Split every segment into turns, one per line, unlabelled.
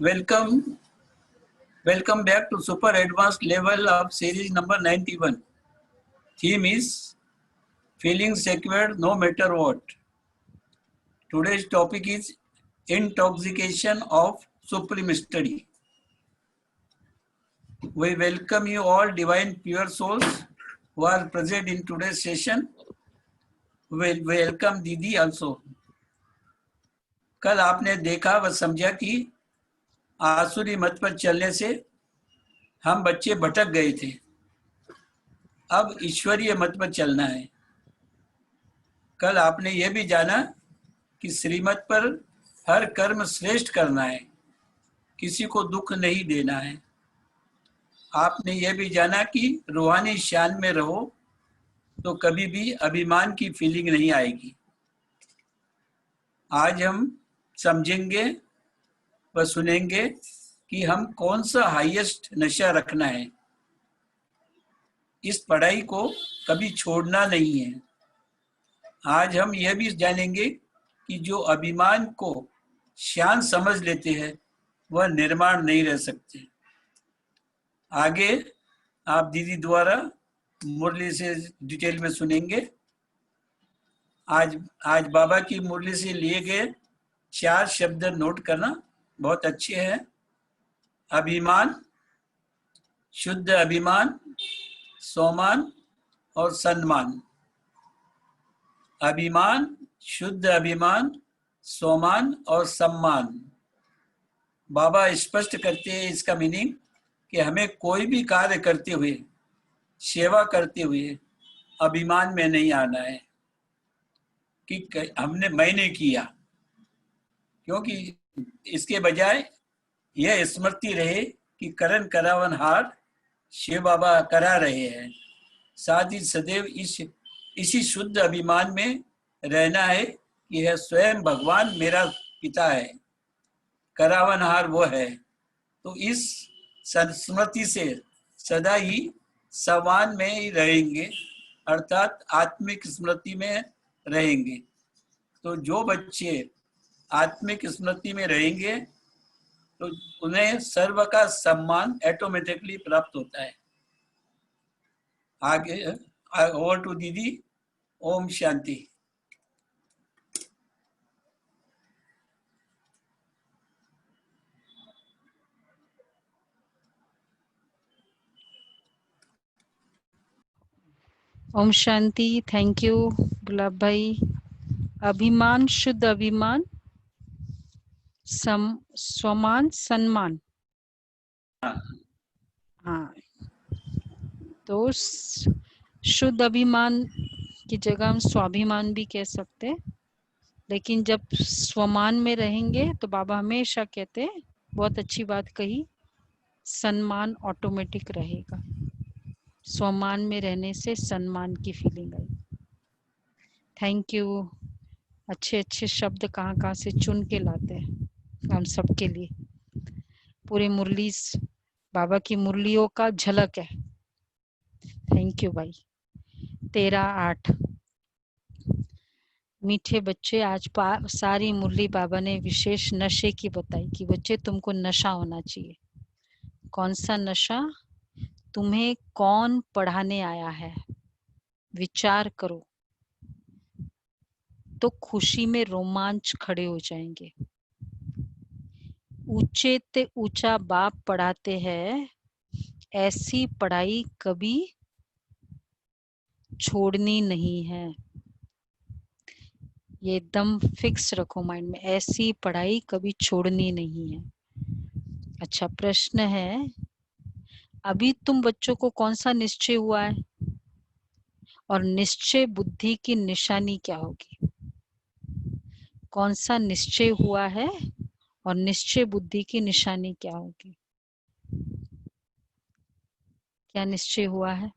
Welcome back to Super Advanced Level of Series number 91. Theme is feeling secure no matter what. Today's topic is intoxication of supreme study. We welcome you all divine pure souls who are present in today's session. We welcome Didi also. कल आपने देखा व समझा कि आसुरी मत पर चलने से हम बच्चे भटक गए थे। अब ईश्वरीय मत पर चलना है। कल आपने यह भी जाना कि श्रीमत पर हर कर्म श्रेष्ठ करना है, किसी को दुख नहीं देना है। आपने यह भी जाना कि रूहानी शान में रहो तो कभी भी अभिमान की फीलिंग नहीं आएगी। आज हम समझेंगे व सुनेंगे कि हम कौन सा हाईएस्ट नशा रखना है। इस पढ़ाई को कभी छोड़ना नहीं है। आज हम यह भी जानेंगे कि जो अभिमान को शान समझ लेते हैं वह निर्माण नहीं रह सकते। आगे आप दीदी द्वारा मुरली से डिटेल में सुनेंगे। आज बाबा की मुरली से लिए गए 4 शब्द नोट करना बहुत अच्छे हैं। अभिमान, शुद्ध अभिमान, स्वमान और सम्मान। अभिमान, शुद्ध अभिमान, स्वमान और सम्मान। बाबा स्पष्ट करते हैं इसका मीनिंग कि हमें कोई भी कार्य करते हुए, सेवा करते हुए अभिमान में नहीं आना है कि मैंने किया, क्योंकि इसके बजाय यह स्मृति रहे कि करन करावन हार शिव बाबा करा रहे हैं। साथ ही सदैव इसी शुद्ध अभिमान में रहना है कि यह स्वयं भगवान मेरा पिता है, करावनहार वो है। तो इस स्मृति से सदा ही समान में ही रहेंगे, अर्थात आत्मिक स्मृति में रहेंगे। तो जो बच्चे आत्मिक स्मृति में रहेंगे तो उन्हें सर्व का सम्मान ऑटोमेटिकली प्राप्त होता है। आगे ओवर टू दीदी। ओम शांति।
ओम शांति। थैंक यू गुलाब भाई। अभिमान, शुद्ध अभिमान, स्वमान, सम्मान। हाँ, तो शुद्ध अभिमान की जगह हम स्वाभिमान भी कह सकते हैं, लेकिन जब स्वमान में रहेंगे तो बाबा हमेशा कहते हैं, बहुत अच्छी बात कही, सम्मान ऑटोमेटिक रहेगा। स्वमान में रहने से सम्मान की फीलिंग आई। Thank you. अच्छे अच्छे शब्द कहाँ से चुन के लाते हैं हम सबके लिए। पूरे मुरली बाबा की मुरलियों का झलक है। थैंक यू भाई। 13-8। मीठे बच्चे, आज सारी मुरली बाबा ने विशेष नशे की बताई कि बच्चे तुमको नशा होना चाहिए। कौन सा नशा? तुम्हें कौन पढ़ाने आया है, विचार करो तो खुशी में रोमांच खड़े हो जाएंगे। ऊंचे ते ऊंचा बाप पढ़ाते हैं, ऐसी पढ़ाई कभी छोड़नी नहीं है। ये एकदम फिक्स रखो माइंड में, ऐसी पढ़ाई कभी छोड़नी नहीं है। अच्छा, प्रश्न है, अभी तुम बच्चों को कौन सा निश्चय हुआ है और निश्चय बुद्धि की निशानी क्या होगी? कौन सा निश्चय हुआ है और निश्चय बुद्धि की निशानी क्या होगी? क्या निश्चय हुआ है?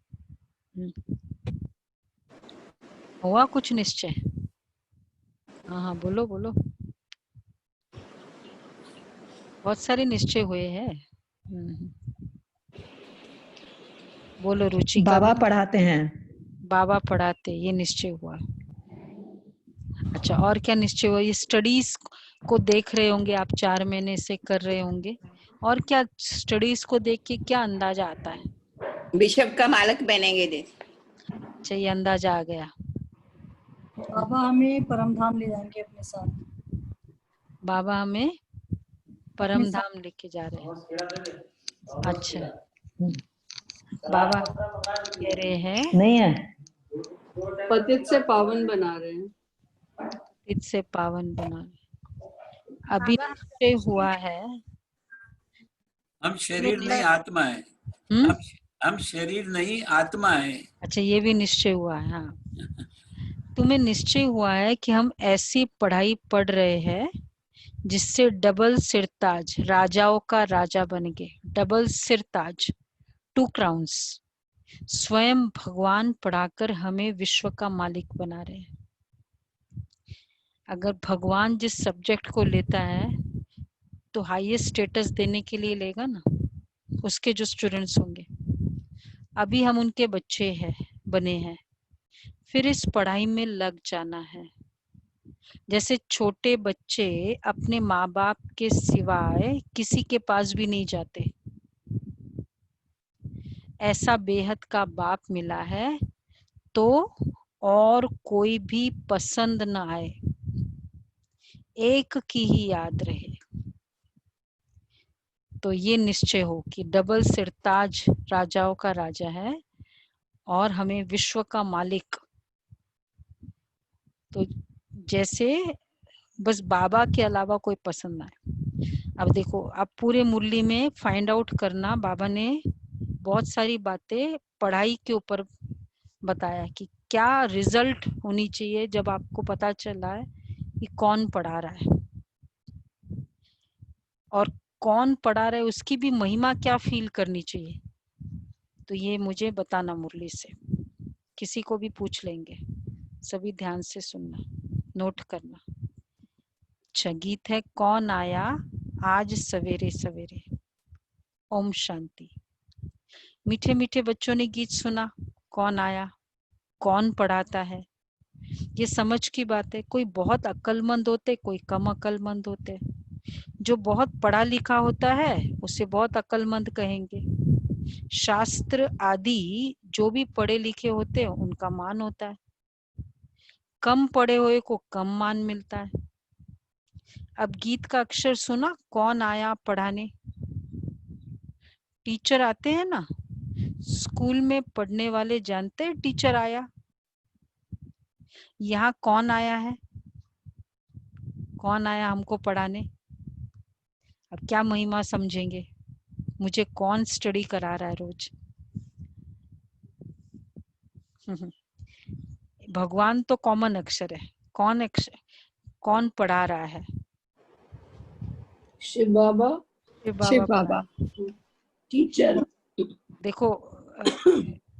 हुआ कुछ निश्चय? हाँ, बोलो बोलो। बहुत सारे निश्चय हुए हैं। बोलो रुचि।
बाबा पढ़ाते हैं।
बाबा पढ़ाते, ये निश्चय हुआ। अच्छा, और क्या निश्चय हुआ? ये स्टडीज को देख रहे होंगे आप, 4 महीने से कर रहे होंगे, और क्या स्टडीज को देख के क्या अंदाजा आता है?
बिशप का मालक बनेंगे दे।
अच्छा, ये अंदाजा आ गया।
बाबा हमें परम धाम ले जाएंगे अपने साथ।
बाबा हमें परम धाम लेके जा रहे हैं। अच्छा, बाबा कह रहे हैं
नहीं है,
पतित से पावन बना रहे हैं।
पतित से पावन बना रहे। अभी निश्चय हुआ है,
हम शरीर नहीं आत्मा है। हम शरीर नहीं आत्मा है।
अच्छा, ये भी निश्चय हुआ है। हाँ, तुम्हें निश्चय हुआ है कि हम ऐसी पढ़ाई पढ़ रहे हैं जिससे डबल सिरताज, राजाओं का राजा बन गए। डबल सिरताज, 2 क्राउन्स, स्वयं भगवान पढ़ाकर हमें विश्व का मालिक बना रहे हैं। अगर भगवान जिस सब्जेक्ट को लेता है तो हाईएस्ट स्टेटस देने के लिए लेगा ना उसके जो स्टूडेंट्स होंगे। अभी हम उनके बच्चे हैं, बने हैं, फिर इस पढ़ाई में लग जाना है। जैसे छोटे बच्चे अपने माँ बाप के सिवाय किसी के पास भी नहीं जाते, ऐसा बेहद का बाप मिला है तो और कोई भी पसंद न आए, एक की ही याद रहे। तो ये निश्चय हो कि डबल सिरताज राजाओं का राजा है और हमें विश्व का मालिक। तो जैसे बस बाबा के अलावा कोई पसंद ना आए। अब देखो, अब पूरे मुरली में फाइंड आउट करना, बाबा ने बहुत सारी बातें पढ़ाई के ऊपर बताया कि क्या रिजल्ट होनी चाहिए जब आपको पता चला है कि कौन पढ़ा रहा है, और कौन पढ़ा रहा है उसकी भी महिमा क्या फील करनी चाहिए। तो ये मुझे बताना मुरली से, किसी को भी पूछ लेंगे। सभी ध्यान से सुनना, नोट करना। अच्छा, गीत है कौन आया आज सवेरे सवेरे। ओम शांति। मीठे मीठे बच्चों ने गीत सुना, कौन आया, कौन पढ़ाता है, ये समझ की बात है। कोई बहुत अक्लमंद होते, कोई कम अक्लमंद होते। जो बहुत पढ़ा लिखा होता है उसे बहुत अक्लमंद कहेंगे। शास्त्र आदि जो भी पढ़े लिखे होते हैं उनका मान होता है, कम पढ़े हुए को कम मान मिलता है। अब गीत का अक्षर सुना, कौन आया पढ़ाने। टीचर आते हैं ना, स्कूल में पढ़ने वाले जानते हैं टीचर आया। यहाँ कौन आया है, कौन आया हमको पढ़ाने। अब क्या महिमा समझेंगे, मुझे कौन स्टडी करा रहा है रोज। भगवान तो कॉमन अक्षर है, कौन अक्षर, कौन पढ़ा रहा है।
शिव बाबा,
शिव बाबा
टीचर।
देखो,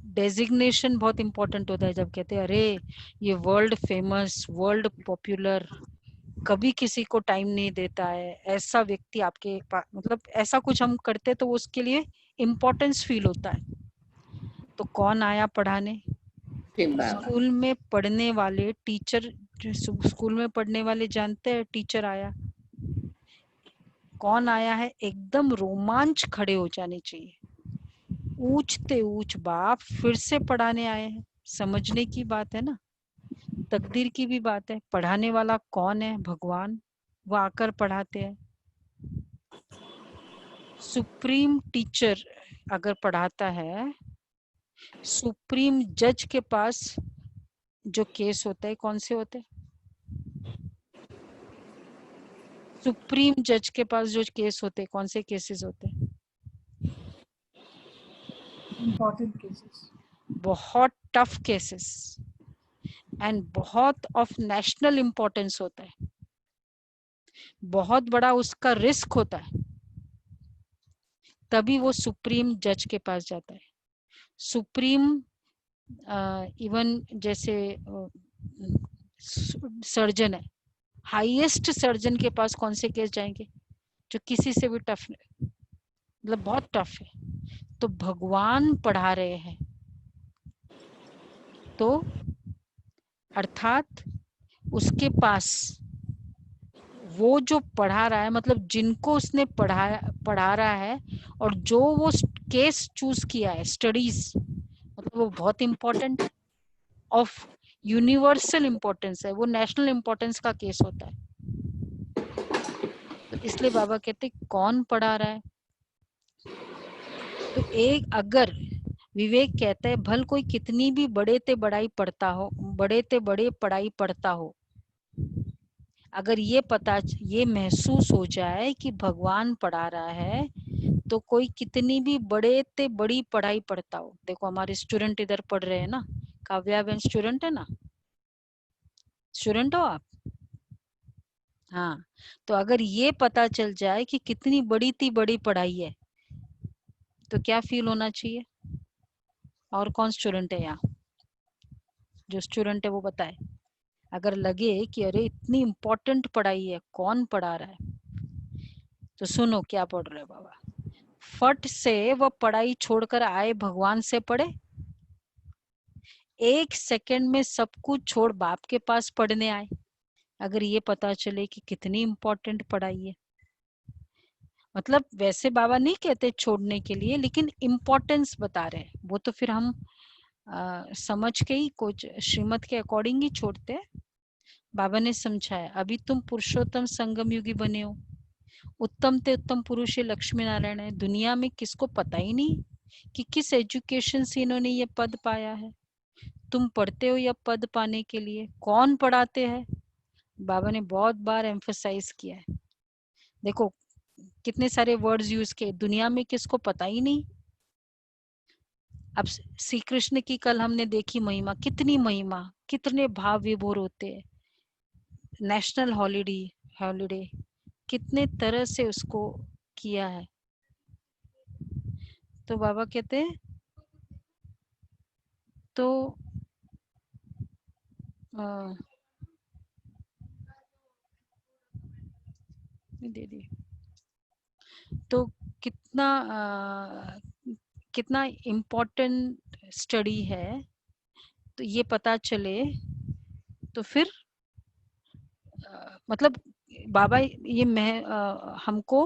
डेजिग्नेशन बहुत इंपॉर्टेंट होता है। जब कहते हैं अरे ये वर्ल्ड फेमस, वर्ल्ड पॉपुलर, कभी किसी को टाइम नहीं देता है, ऐसा व्यक्ति आपके पास, मतलब ऐसा कुछ हम करते तो उसके लिए इम्पोर्टेंस फील होता है। तो कौन आया पढ़ाने।
शिव बाबा
स्कूल में पढ़ने वाले टीचर, स्कूल में पढ़ने वाले जानते हैं टीचर आया। कौन आया है, एकदम रोमांच खड़े हो जाने चाहिए। ऊंचते ऊंच बाप फिर से पढ़ाने आए हैं। समझने की बात है ना, तकदीर की भी बात है। पढ़ाने वाला कौन है, भगवान, वो आकर पढ़ाते हैं। सुप्रीम टीचर अगर पढ़ाता है, सुप्रीम जज के पास जो केस होता है कौन से होते हैं। सुप्रीम जज के पास जो केस होते हैं कौन से केसेस होते हैं।
इम्पोर्टेंट केसेस,
बहुत टफ केसेस एंड बहुत ऑफ नेशनल इम्पोर्टेंस होता है, बहुत बड़ा उसका रिस्क होता है, तभी वो सुप्रीम जज के पास जाता है। सुप्रीम इवन जैसे सर्जन है, हाईएस्ट सर्जन के पास कौन से केस जाएंगे, जो किसी से भी टफ, मतलब बहुत टफ है। तो भगवान पढ़ा रहे हैं, तो अर्थात उसके पास वो जो पढ़ा रहा है, मतलब जिनको उसने पढ़ा रहा है, और जो वो केस चूज किया है, स्टडीज, मतलब वो बहुत इंपॉर्टेंट, ऑफ यूनिवर्सल इम्पोर्टेंस है, वो नेशनल इम्पोर्टेंस का केस होता है। तो इसलिए बाबा कहते कौन पढ़ा रहा है। तो एक, अगर विवेक कहता है भल कोई कितनी भी बड़े ते बड़ाई पढ़ता हो, बड़े ते बड़े पढ़ाई पढ़ता हो, अगर ये महसूस हो जाए कि भगवान पढ़ा रहा है, तो कोई कितनी भी बड़े ते बड़ी पढ़ाई पढ़ता हो। देखो हमारे स्टूडेंट इधर पढ़ रहे हैं ना, काव्या बहन स्टूडेंट है ना, स्टूडेंट हो आप? हाँ, तो अगर ये पता चल जाए कि कितनी बड़ी ती बड़ी पढ़ाई है, तो क्या फील होना चाहिए? और कौन स्टूडेंट है यहाँ? जो स्टूडेंट है वो बताए। अगर लगे कि अरे इतनी इम्पोर्टेंट पढ़ाई है, कौन पढ़ा रहा है, तो सुनो क्या पढ़ रहे बाबा। फट से वह पढ़ाई छोड़कर आए भगवान से पढ़े, एक सेकंड में सब कुछ छोड़ बाप के पास पढ़ने आए। अगर ये पता चले कि कितनी इम्पोर्टेंट पढ़ाई है, मतलब वैसे बाबा नहीं कहते छोड़ने के लिए, लेकिन इम्पोर्टेंस बता रहे हैं। वो तो फिर हम समझ के ही, कुछ श्रीमत के अकॉर्डिंग ही छोड़ते हैं। बाबा ने समझाया, अभी तुम पुरुषोत्तम संगम युगी बने हो, उत्तम ते उत्तम पुरुष लक्ष्मी नारायण है। दुनिया में किसको पता ही नहीं कि किस एजुकेशन से इन्होंने ये पद पाया है। तुम पढ़ते हो यह पद पाने के लिए, कौन पढ़ाते हैं? बाबा ने बहुत बार एम्फसाइज किया है। देखो कितने सारे वर्ड्स यूज किए, दुनिया में किसको पता ही नहीं। अब श्री कृष्ण की कल हमने देखी महिमा, कितनी महिमा, कितने भाव विभोर होते हैं। नेशनल हॉलीडे कितने तरह से उसको किया है। तो बाबा कहते हैं तो दे दी तो कितना इम्पोर्टेंट स्टडी है, तो ये पता चले तो फिर मतलब बाबा ये हमको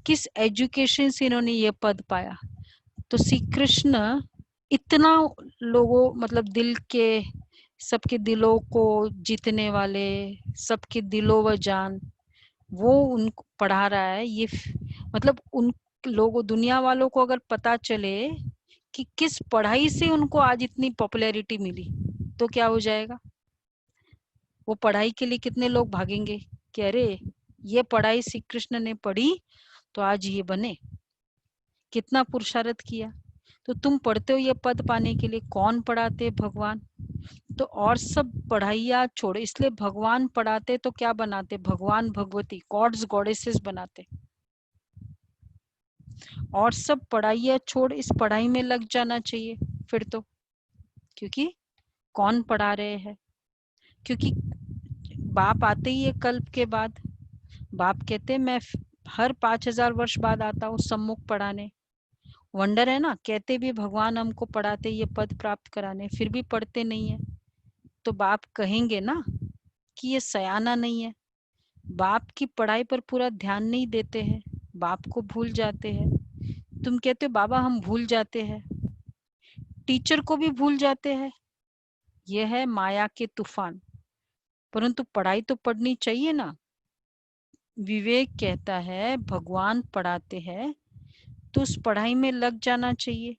किस एजुकेशन से इन्होंने ये पद पाया। तो श्री कृष्ण इतना लोगों, मतलब दिल के, सबके दिलों को जीतने वाले, सबके दिलों व जान, वो उनको पढ़ा रहा है। ये मतलब उन लोगों, दुनिया वालों को अगर पता चले कि किस पढ़ाई से उनको आज इतनी पॉपुलैरिटी मिली, तो क्या हो जाएगा? वो पढ़ाई के लिए कितने लोग भागेंगे कि अरे ये पढ़ाई श्री कृष्ण ने पढ़ी तो आज ये बने, कितना पुरुषार्थ किया। तो तुम पढ़ते हो ये पद पाने के लिए, कौन पढ़ाते? भगवान। तो और सब पढ़ाइया छोड़े, इसलिए भगवान पढ़ाते तो क्या बनाते? भगवान भगवती, गॉड्स गॉडेसेस बनाते। और सब पढ़ाइया छोड़ इस पढ़ाई में लग जाना चाहिए फिर तो, क्योंकि कौन पढ़ा रहे हैं? क्योंकि बाप आते ही है कल्प के बाद। बाप कहते मैं हर 5000 वर्ष बाद आता हूँ सम्मुख पढ़ाने। वंडर है ना, कहते भी भगवान हमको पढ़ाते ये पद प्राप्त कराने, फिर भी पढ़ते नहीं है। तो बाप कहेंगे ना कि ये सयाना नहीं है, बाप की पढ़ाई पर पूरा ध्यान नहीं देते हैं, बाप को भूल जाते हैं। तुम कहते हो बाबा हम भूल जाते हैं, टीचर को भी भूल जाते हैं। यह है माया के तूफान। परंतु पढ़ाई तो पढ़नी चाहिए ना। विवेक कहता है भगवान पढ़ाते हैं तो उस पढ़ाई में लग जाना चाहिए।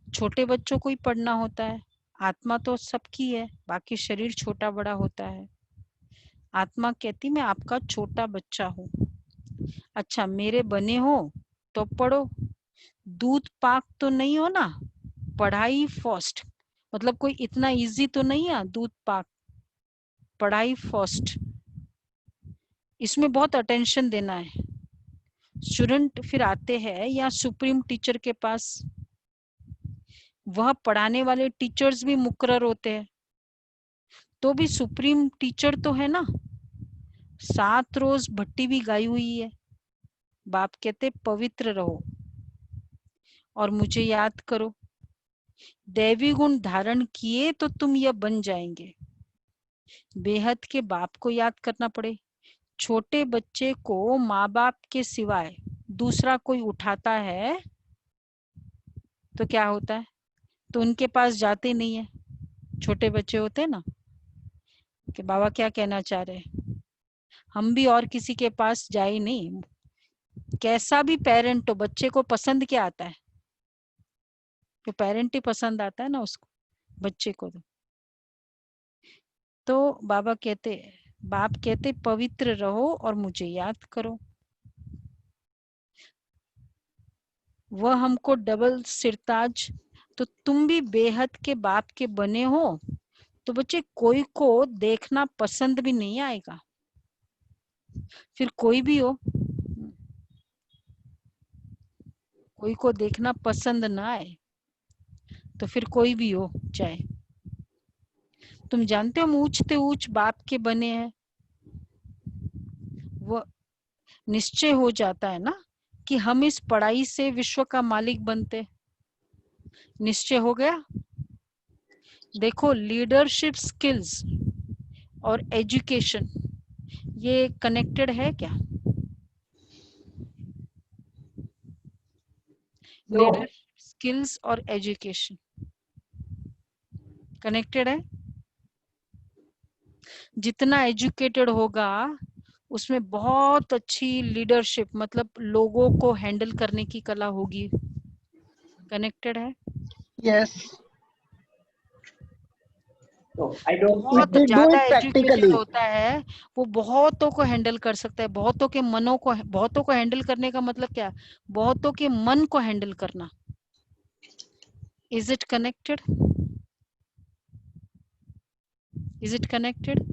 छोटे बच्चों को ही पढ़ना होता है, आत्मा तो सबकी है, बाकी शरीर छोटा बड़ा होता है। आत्मा कहती मैं आपका छोटा बच्चा हूँ, अच्छा मेरे बने हो तो पढ़ो। दूध पाक तो नहीं हो ना, पढ़ाई फर्स्ट, मतलब कोई इतना इजी तो नहीं है दूध पाक, पढ़ाई फर्स्ट, इसमें बहुत अटेंशन देना है। स्टूडेंट फिर आते हैं या सुप्रीम टीचर के पास, वह पढ़ाने वाले टीचर्स भी मुकर्रर होते हैं, तो भी सुप्रीम टीचर तो है ना। 7 रोज भट्टी भी गाई हुई है, बाप कहते पवित्र रहो और मुझे याद करो। दैवी गुण धारण किए तो तुम यह बन जाएंगे। बेहद के बाप को याद करना पड़े, छोटे बच्चे को माँ बाप के सिवाय दूसरा कोई उठाता है तो क्या होता है? तो उनके पास जाते नहीं है। छोटे बच्चे होते हैं ना कि बाबा क्या कहना चाह रहे हैं, हम भी और किसी के पास जाए नहीं। कैसा भी पेरेंट हो, बच्चे को पसंद क्या आता है? तो पेरेंट ही पसंद आता है ना उसको, बच्चे को। तो बाबा कहते, बाप कहते पवित्र रहो और मुझे याद करो। वह हमको डबल सिरताज, तो तुम भी बेहद के बाप के बने हो, तो बच्चे कोई को देखना पसंद भी नहीं आएगा। फिर कोई भी हो, कोई को देखना पसंद ना आए तो फिर कोई भी हो चाहे। तुम जानते हो हम ऊंचते ऊंच बाप के बने हैं, वो निश्चय हो जाता है ना कि हम इस पढ़ाई से विश्व का मालिक बनते। निश्चय हो गया। देखो, लीडरशिप स्किल्स और एजुकेशन ये कनेक्टेड है क्या? लीडरशिप स्किल्स और एजुकेशन कनेक्टेड है। जितना एजुकेटेड होगा उसमें बहुत अच्छी लीडरशिप, मतलब लोगों को हैंडल करने की कला होगी। कनेक्टेड है।
Yes,
I don't
बहुत
we do
ज्यादा
it
एजुकेटेड
practically.
होता है, वो बहुतों को हैंडल कर सकता है। बहुतों के मनों को, बहुतों को हैंडल करने का मतलब क्या? बहुतों के मन को हैंडल करना। Is it connected? Is it connected?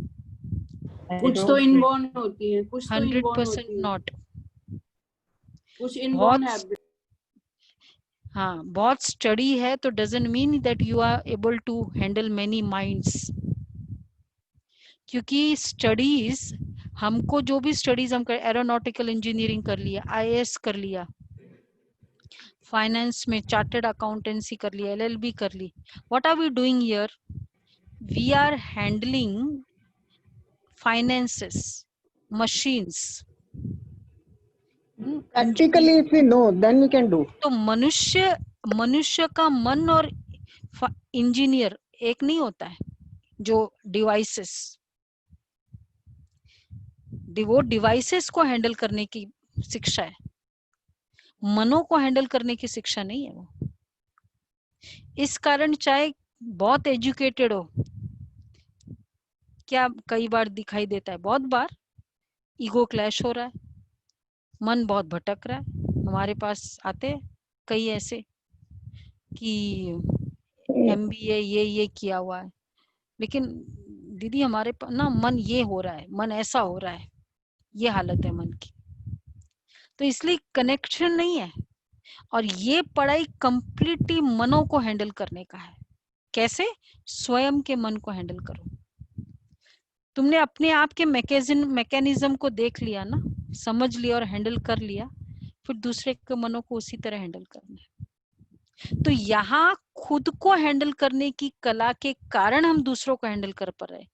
कुछ तो इनबॉर्न होती है, कुछ तो इनबॉर्न
100%
होती है,
नॉट।
कुछ इनबॉर्न
बहुत,
हैबिट।
हाँ, बहुत स्टडी है तो doesn't mean that you are able to handle many minds. क्योंकि स्टडीज, हमको जो भी स्टडीज हम कर, एरोनॉटिकल इंजीनियरिंग कर लिया, आईएएस कर लिया, फाइनेंस में चार्टर्ड अकाउंटेंसी कर लिया, एलएलबी कर ली, what are we doing here? We are handling finances, machines.
Practically, if we know, then we can do.
तो मनुष्य का मन और इंजीनियर एक नहीं होता है। जो डिवाइसेस, वो डिवाइसेस को हैंडल करने की शिक्षा है, मनों को हैंडल करने की शिक्षा नहीं है वो। इस कारण चाहे बहुत एजुकेटेड हो, क्या कई बार दिखाई देता है, बहुत बार ईगो क्लैश हो रहा है, मन बहुत भटक रहा है। हमारे पास आते हैं कई ऐसे कि एमबीए ये किया हुआ है, लेकिन दीदी हमारे पास ना मन ये हो रहा है, मन ऐसा हो रहा है, ये हालत है मन की। तो इसलिए कनेक्शन नहीं है। और ये पढ़ाई कंप्लीटली मनों को हैंडल करने का है। कैसे? स्वयं के मन को हैंडल करो। तुमने अपने आप के मैकेनिज्म को देख लिया ना, समझ लिया और हैंडल कर लिया, फिर दूसरे के मनों को उसी तरह हैंडल करना है। तो यहाँ खुद को हैंडल करने की कला के कारण हम दूसरों को हैंडल कर पा रहे हैं।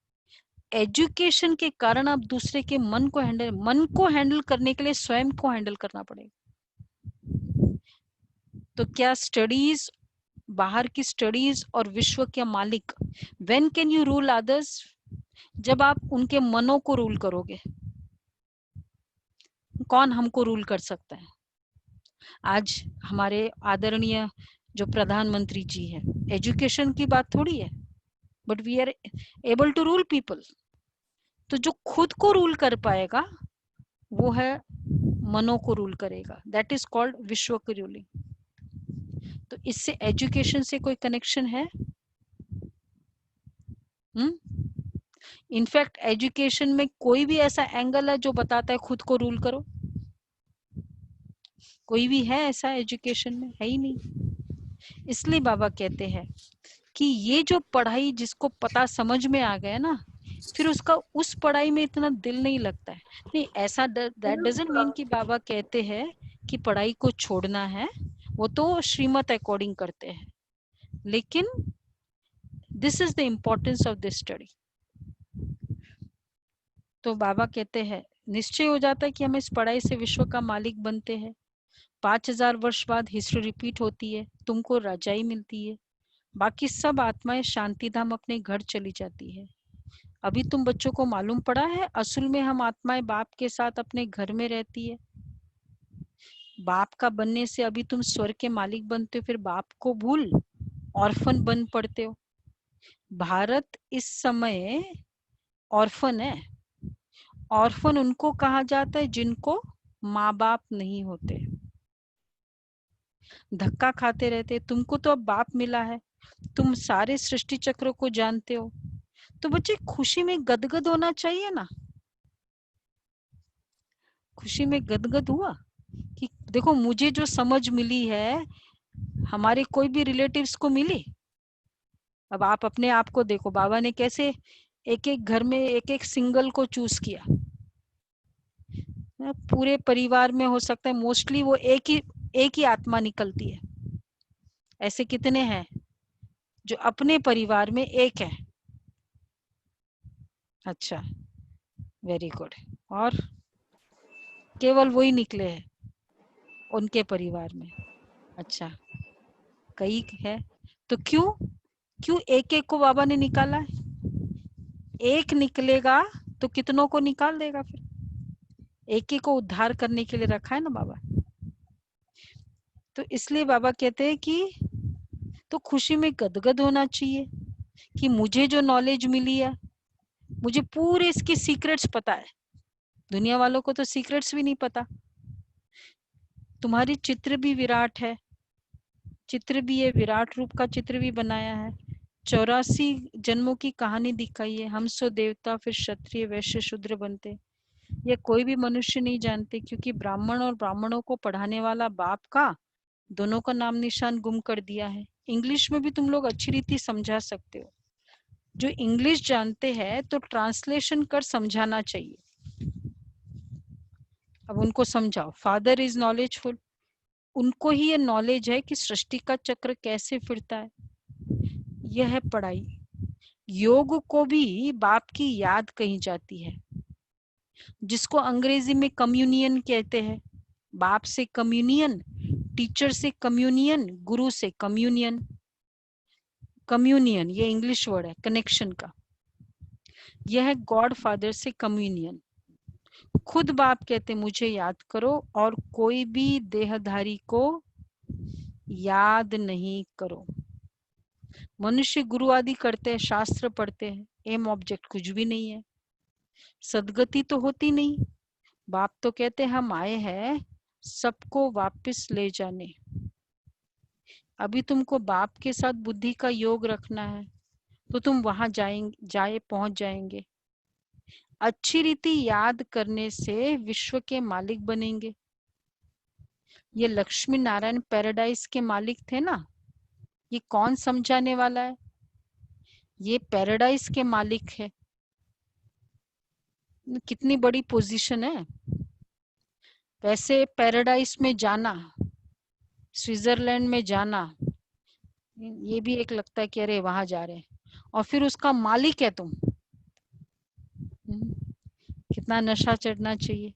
एजुकेशन के कारण आप दूसरे के मन को हैंडल करने के लिए स्वयं को हैंडल करना पड़ेगा। तो क्या स्टडीज, बाहर की स्टडीज और विश्व के मालिक, when can you rule others? जब आप उनके मनों को रूल करोगे। कौन हमको रूल कर सकता है? आज हमारे आदरणीय जो प्रधानमंत्री जी है, एजुकेशन की बात थोड़ी है, but we are able to rule people. तो जो खुद को रूल कर पाएगा वो है मनों को रूल करेगा। दैट इज कॉल्ड विश्व की रूलिंग। तो इससे एजुकेशन से कोई कनेक्शन है? इनफैक्ट एजुकेशन में कोई भी ऐसा एंगल है जो बताता है खुद को रूल करो? कोई भी है ऐसा एजुकेशन में? है ही नहीं। इसलिए बाबा कहते हैं कि ये जो पढ़ाई जिसको पता समझ में आ गया ना, फिर उसका उस पढ़ाई में इतना दिल नहीं लगता है। नहीं, ऐसा दैट डजंट मीन कि बाबा कहते हैं कि पढ़ाई को छोड़ना है, वो तो श्रीमत अकॉर्डिंग करते हैं, लेकिन this is the importance of this study. तो बाबा कहते हैं निश्चय हो जाता है कि हम इस पढ़ाई से विश्व का मालिक बनते हैं। 5000 वर्ष बाद हिस्ट्री रिपीट होती है, तुमको रजाई मिलती है, बाकी सब आत्माएं शांति धाम अपने घर चली जाती है। अभी तुम बच्चों को मालूम पड़ा है, असल में हम आत्माएं बाप के साथ अपने घर में रहती है। बाप का बनने से अभी तुम स्वर्ग के मालिक बनते हो, फिर बाप को भूल ऑर्फन बन पड़ते हो। भारत इस समय ऑर्फन है। ऑर्फन उनको कहा जाता है जिनको माँ बाप नहीं होते, धक्का खाते रहते। तुमको तो अब बाप मिला है, तुम सारे सृष्टि चक्र को जानते हो, तो बच्चे खुशी में गदगद होना चाहिए ना। खुशी में गदगद हुआ कि देखो मुझे जो समझ मिली है, हमारे कोई भी रिलेटिव्स को मिली। अब आप अपने आप को देखो, बाबा ने कैसे एक एक घर में एक एक सिंगल को चूज किया। पूरे परिवार में हो सकता है मोस्टली वो एक ही आत्मा निकलती है। ऐसे कितने हैं जो अपने परिवार में एक है? अच्छा, वेरी गुड। और केवल वही निकले हैं उनके परिवार में। अच्छा, कई है तो क्यों एक एक को बाबा ने निकाला है? एक निकलेगा तो कितनों को निकाल देगा? फिर एक को उद्धार करने के लिए रखा है ना बाबा। तो इसलिए बाबा कहते हैं कि तो खुशी में गदगद होना चाहिए कि मुझे जो नॉलेज मिली है, मुझे पूरे इसके सीक्रेट्स पता है। दुनिया वालों को तो सीक्रेट्स भी नहीं पता। तुम्हारी चित्र भी विराट है, चित्र भी है, विराट रूप का चित्र भी बनाया है। 84 जन्मों की कहानी दिखाई है। हम सो देवता, फिर क्षत्रिय, वैश्य, शूद्र बनते। ये कोई भी मनुष्य नहीं जानते, क्योंकि ब्राह्मण और ब्राह्मणों को पढ़ाने वाला बाप का दोनों का नाम निशान गुम कर दिया है। इंग्लिश में भी तुम लोग अच्छी रीति समझा सकते हो। जो इंग्लिश जानते हैं तो ट्रांसलेशन कर समझाना चाहिए। अब उनको समझाओ, फादर इज नॉलेजफुल, उनको ही ये नॉलेज है कि सृष्टि का चक्र कैसे फिरता है। यह है पढ़ाई। योग को भी बाप की याद कही जाती है, जिसको अंग्रेजी में कम्युनियन कहते हैं। बाप से कम्युनियन, टीचर से कम्युनियन, गुरु से कम्युनियन। कम्युनियन ये इंग्लिश वर्ड है कनेक्शन का। यह है गॉड फादर से कम्युनियन। खुद बाप कहते मुझे याद करो और कोई भी देहधारी को याद नहीं करो। मनुष्य गुरु आदि करते हैं, शास्त्र पढ़ते हैं, एम ऑब्जेक्ट कुछ भी नहीं है, सदगति तो होती नहीं। बाप तो कहते हम आए हैं सबको वापस ले जाने। अभी तुमको बाप के साथ बुद्धि का योग रखना है तो तुम वहां पहुंच जाएंगे। अच्छी रीति याद करने से विश्व के मालिक बनेंगे। ये लक्ष्मी नारायण पैराडाइज के मालिक थे ना। ये कौन समझाने वाला है? ये पैराडाइज के मालिक है। कितनी बड़ी पोजीशन है। वैसे पैराडाइज में जाना, स्विट्जरलैंड में जाना, ये भी एक लगता है कि अरे वहां जा रहे हैं, और फिर उसका मालिक है तुम। कितना नशा चढ़ना चाहिए।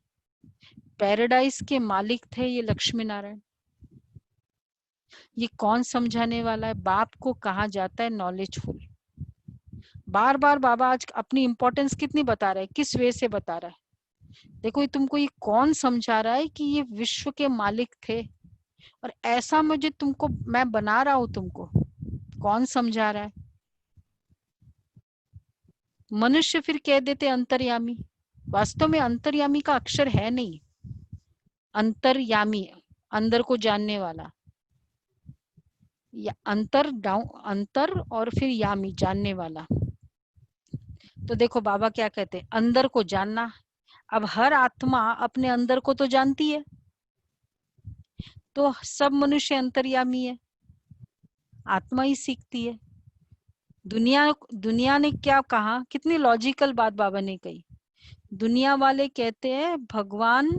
पैराडाइज के मालिक थे ये लक्ष्मी नारायण। ये कौन समझाने वाला है? बाप को कहा जाता है नॉलेजफुल। बार बार बाबा आज अपनी इंपॉर्टेंस कितनी बता रहा है, किस वे से बता रहा है। देखो तुमको ये कौन समझा रहा है कि ये विश्व के मालिक थे, और ऐसा मुझे तुमको मैं बना रहा हूं। तुमको कौन समझा रहा है? मनुष्य फिर कह देते अंतर्यामी। वास्तव में अंतर्यामी का अक्षर है नहीं। अंतर्यामी अंदर को जानने वाला, या अंतर और फिर यामी जानने वाला। तो देखो बाबा क्या कहते हैं, अंदर को जानना। अब हर आत्मा अपने अंदर को तो जानती है, तो सब मनुष्य अंतर्यामी है, आत्मा ही सीखती है। दुनिया ने क्या कहा, कितनी लॉजिकल बात बाबा ने कही। दुनिया वाले कहते हैं भगवान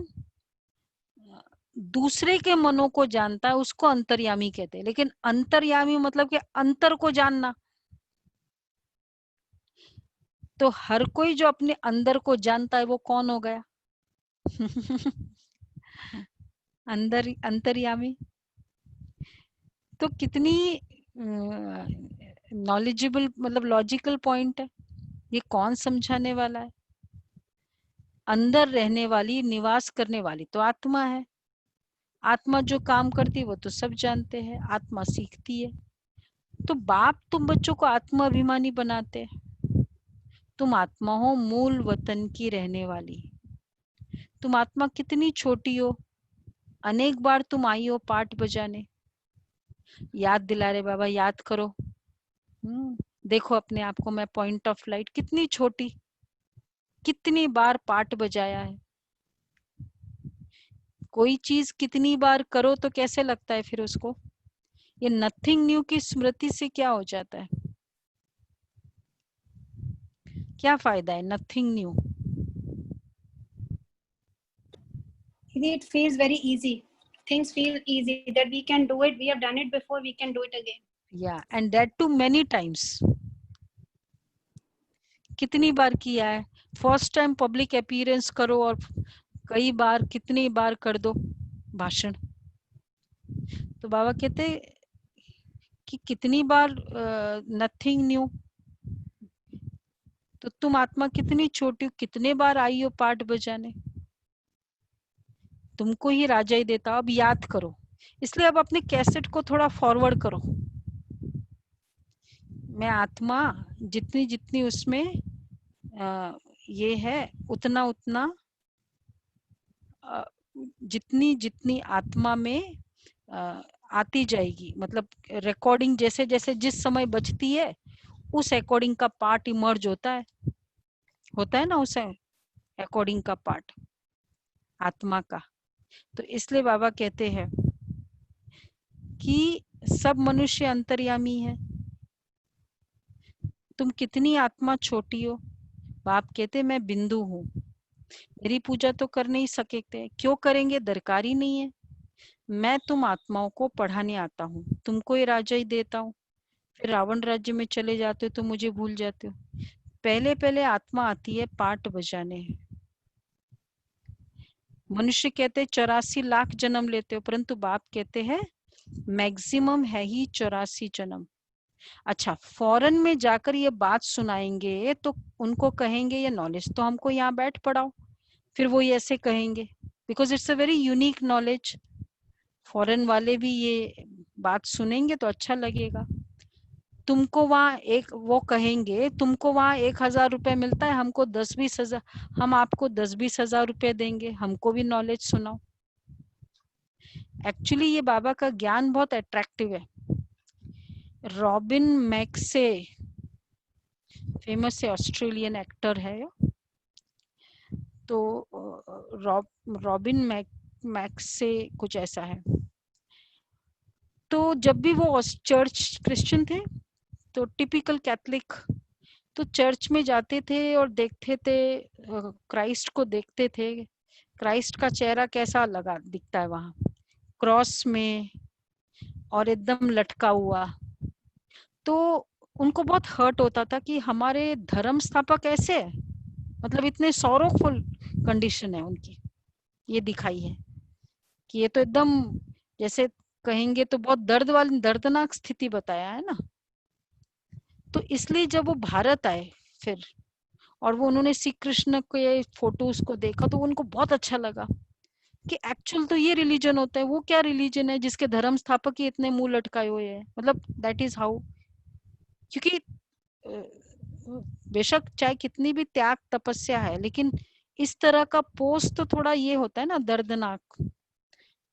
दूसरे के मनों को जानता है, उसको अंतर्यामी कहते हैं। लेकिन अंतर्यामी मतलब कि अंतर को जानना। तो हर कोई जो अपने अंदर को जानता है वो कौन हो गया? अंतर्यामी। तो कितनी नॉलेजेबल, मतलब लॉजिकल पॉइंट है। ये कौन समझाने वाला है? अंदर रहने वाली, निवास करने वाली तो आत्मा है। आत्मा जो काम करती है वो तो सब जानते हैं, आत्मा सीखती है। तो बाप तुम बच्चों को आत्मा अभिमानी बनाते हैं। तुम आत्मा हो मूल वतन की रहने वाली। तुम आत्मा कितनी छोटी हो, अनेक बार तुम आई हो पाठ बजाने। याद दिला रहे बाबा, याद करो। देखो अपने आप को, मैं पॉइंट ऑफ लाइट कितनी छोटी, कितनी बार पाठ बजाया है। कोई चीज कितनी बार करो तो कैसे लगता है फिर उसको? ये नथिंग न्यू की स्मृति से क्या हो जाता है? क्या फायदा है nothing new?
It feels very easy. Things feel easy that we can do it. We have done it before. We can do it again.
Yeah, and that too many times. कितनी बार किया है? फर्स्ट टाइम पब्लिक अपीयरेंस करो और कई बार, कितनी बार कर दो भाषण। तो बाबा कहते कि कितनी बार नथिंग न्यू। तो तुम आत्मा कितनी छोटी हो, कितने बार आई हो पाठ बजाने। तुमको ही राजा ही देता। अब याद करो, इसलिए अब अपने कैसेट को थोड़ा फॉरवर्ड करो। मैं आत्मा जितनी जितनी उसमें ये है, उतना उतना जितनी जितनी आत्मा में आती जाएगी, मतलब रिकॉर्डिंग जैसे जैसे जिस समय बचती है उस अकॉर्डिंग का पार्ट इमर्ज होता है ना, उस अकॉर्डिंग का पार्ट आत्मा का। तो इसलिए बाबा कहते हैं कि सब मनुष्य अंतर्यामी है। तुम कितनी आत्मा छोटी हो। बाप कहते मैं बिंदु हूँ, मेरी पूजा तो कर नहीं सकते। क्यों करेंगे? दरकार ही नहीं है। मैं तुम आत्माओं को पढ़ाने आता हूँ, तुमको ही राजा ही देता हूँ। फिर रावण राज्य में चले जाते हो तो मुझे भूल जाते हो। पहले पहले आत्मा आती है पाठ बजाने। मनुष्य कहते 84 लाख जन्म लेते हो, परंतु बाप कहते हैं मैक्सिमम है ही 84 जन्म। अच्छा, फॉरेन में जाकर ये बात सुनाएंगे तो उनको कहेंगे ये नॉलेज तो हमको यहाँ बैठ पढ़ाओ। फिर वो ऐसे कहेंगे because it's a very unique knowledge. Foreign वाले भी ये बात सुनेंगे तो अच्छा लगेगा। तुमको वहाँ एक वो कहेंगे तुमको वहाँ 1000 रुपए मिलता है, हमको 10-20 हजार, हम आपको 10-20 हजार रुपए देंगे, हमको भी नॉलेज सुनाओ। एक्चुअली ये बाबा का ज्ञान बहुत अट्रैक्टिव है। रॉबिन मैक्से, फेमस ऑस्ट्रेलियन एक्टर है। तो रॉबिन मैक्से कुछ ऐसा है। तो जब भी वो चर्च क्रिश्चियन थे तो टिपिकल कैथलिक, तो चर्च में जाते थे और देखते थे क्राइस्ट को, देखते थे क्राइस्ट का चेहरा कैसा लगा दिखता है वहां क्रॉस में और एकदम लटका हुआ। तो उनको बहुत हर्ट होता था कि हमारे धर्म स्थापक ऐसे है, मतलब इतने सॉरोफुल कंडीशन है उनकी। ये दिखाई है कि ये तो एकदम जैसे कहेंगे तो बहुत दर्द वाली, दर्दनाक स्थिति बताया है ना। तो इसलिए जब वो भारत आए फिर, और वो उन्होंने श्री कृष्ण के फोटोज को देखा तो उनको बहुत अच्छा लगा कि एक्चुअल तो ये रिलीजन होता है। वो क्या रिलीजन है जिसके धर्म स्थापक ही इतने मुंह लटकाए हुए हैं, मतलब दैट इज हाउ। क्योंकि बेशक चाहे कितनी भी त्याग तपस्या है, लेकिन इस तरह का पोस्ट तो थोड़ा ये होता है ना दर्दनाक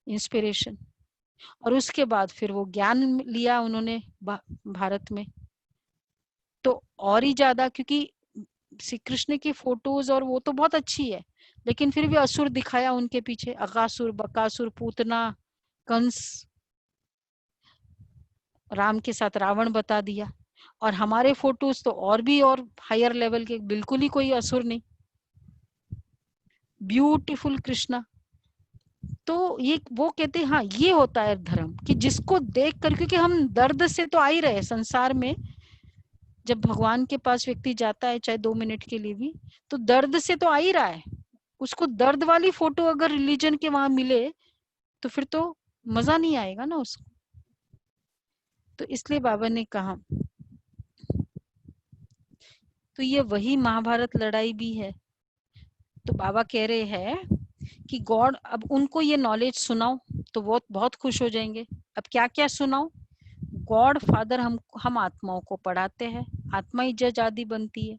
इंस्पिरेशन। और उसके बाद फिर वो ज्ञान लिया उन्होंने भारत में, तो और ही ज्यादा, क्योंकि श्री कृष्ण की फोटोज और वो तो बहुत अच्छी है, लेकिन फिर भी असुर दिखाया उनके पीछे, अगासुर, बकासुर, पूतना, कंस, राम के साथ रावण बता दिया। और हमारे फोटोज तो और भी और हायर लेवल के, बिल्कुल ही कोई असुर नहीं, ब्यूटीफुल कृष्णा। तो ये वो कहते हैं हाँ ये होता है धर्म, कि जिसको देख कर, क्योंकि हम दर्द से तो आ ही रहे संसार में। जब भगवान के पास व्यक्ति जाता है चाहे 2 मिनट के लिए भी, तो दर्द से तो आ ही रहा है, उसको दर्द वाली फोटो अगर रिलीजन के वहां मिले तो फिर तो मजा नहीं आएगा ना उसको। तो इसलिए बाबा ने कहा, तो ये वही महाभारत लड़ाई भी है। तो बाबा कह रहे हैं कि गॉड, अब उनको ये नॉलेज सुनाओ तो वो बहुत खुश हो जाएंगे। अब क्या क्या सुनाओ? गॉड फादर हम आत्माओं को पढ़ाते हैं, आत्मा ही जज आदि बनती है,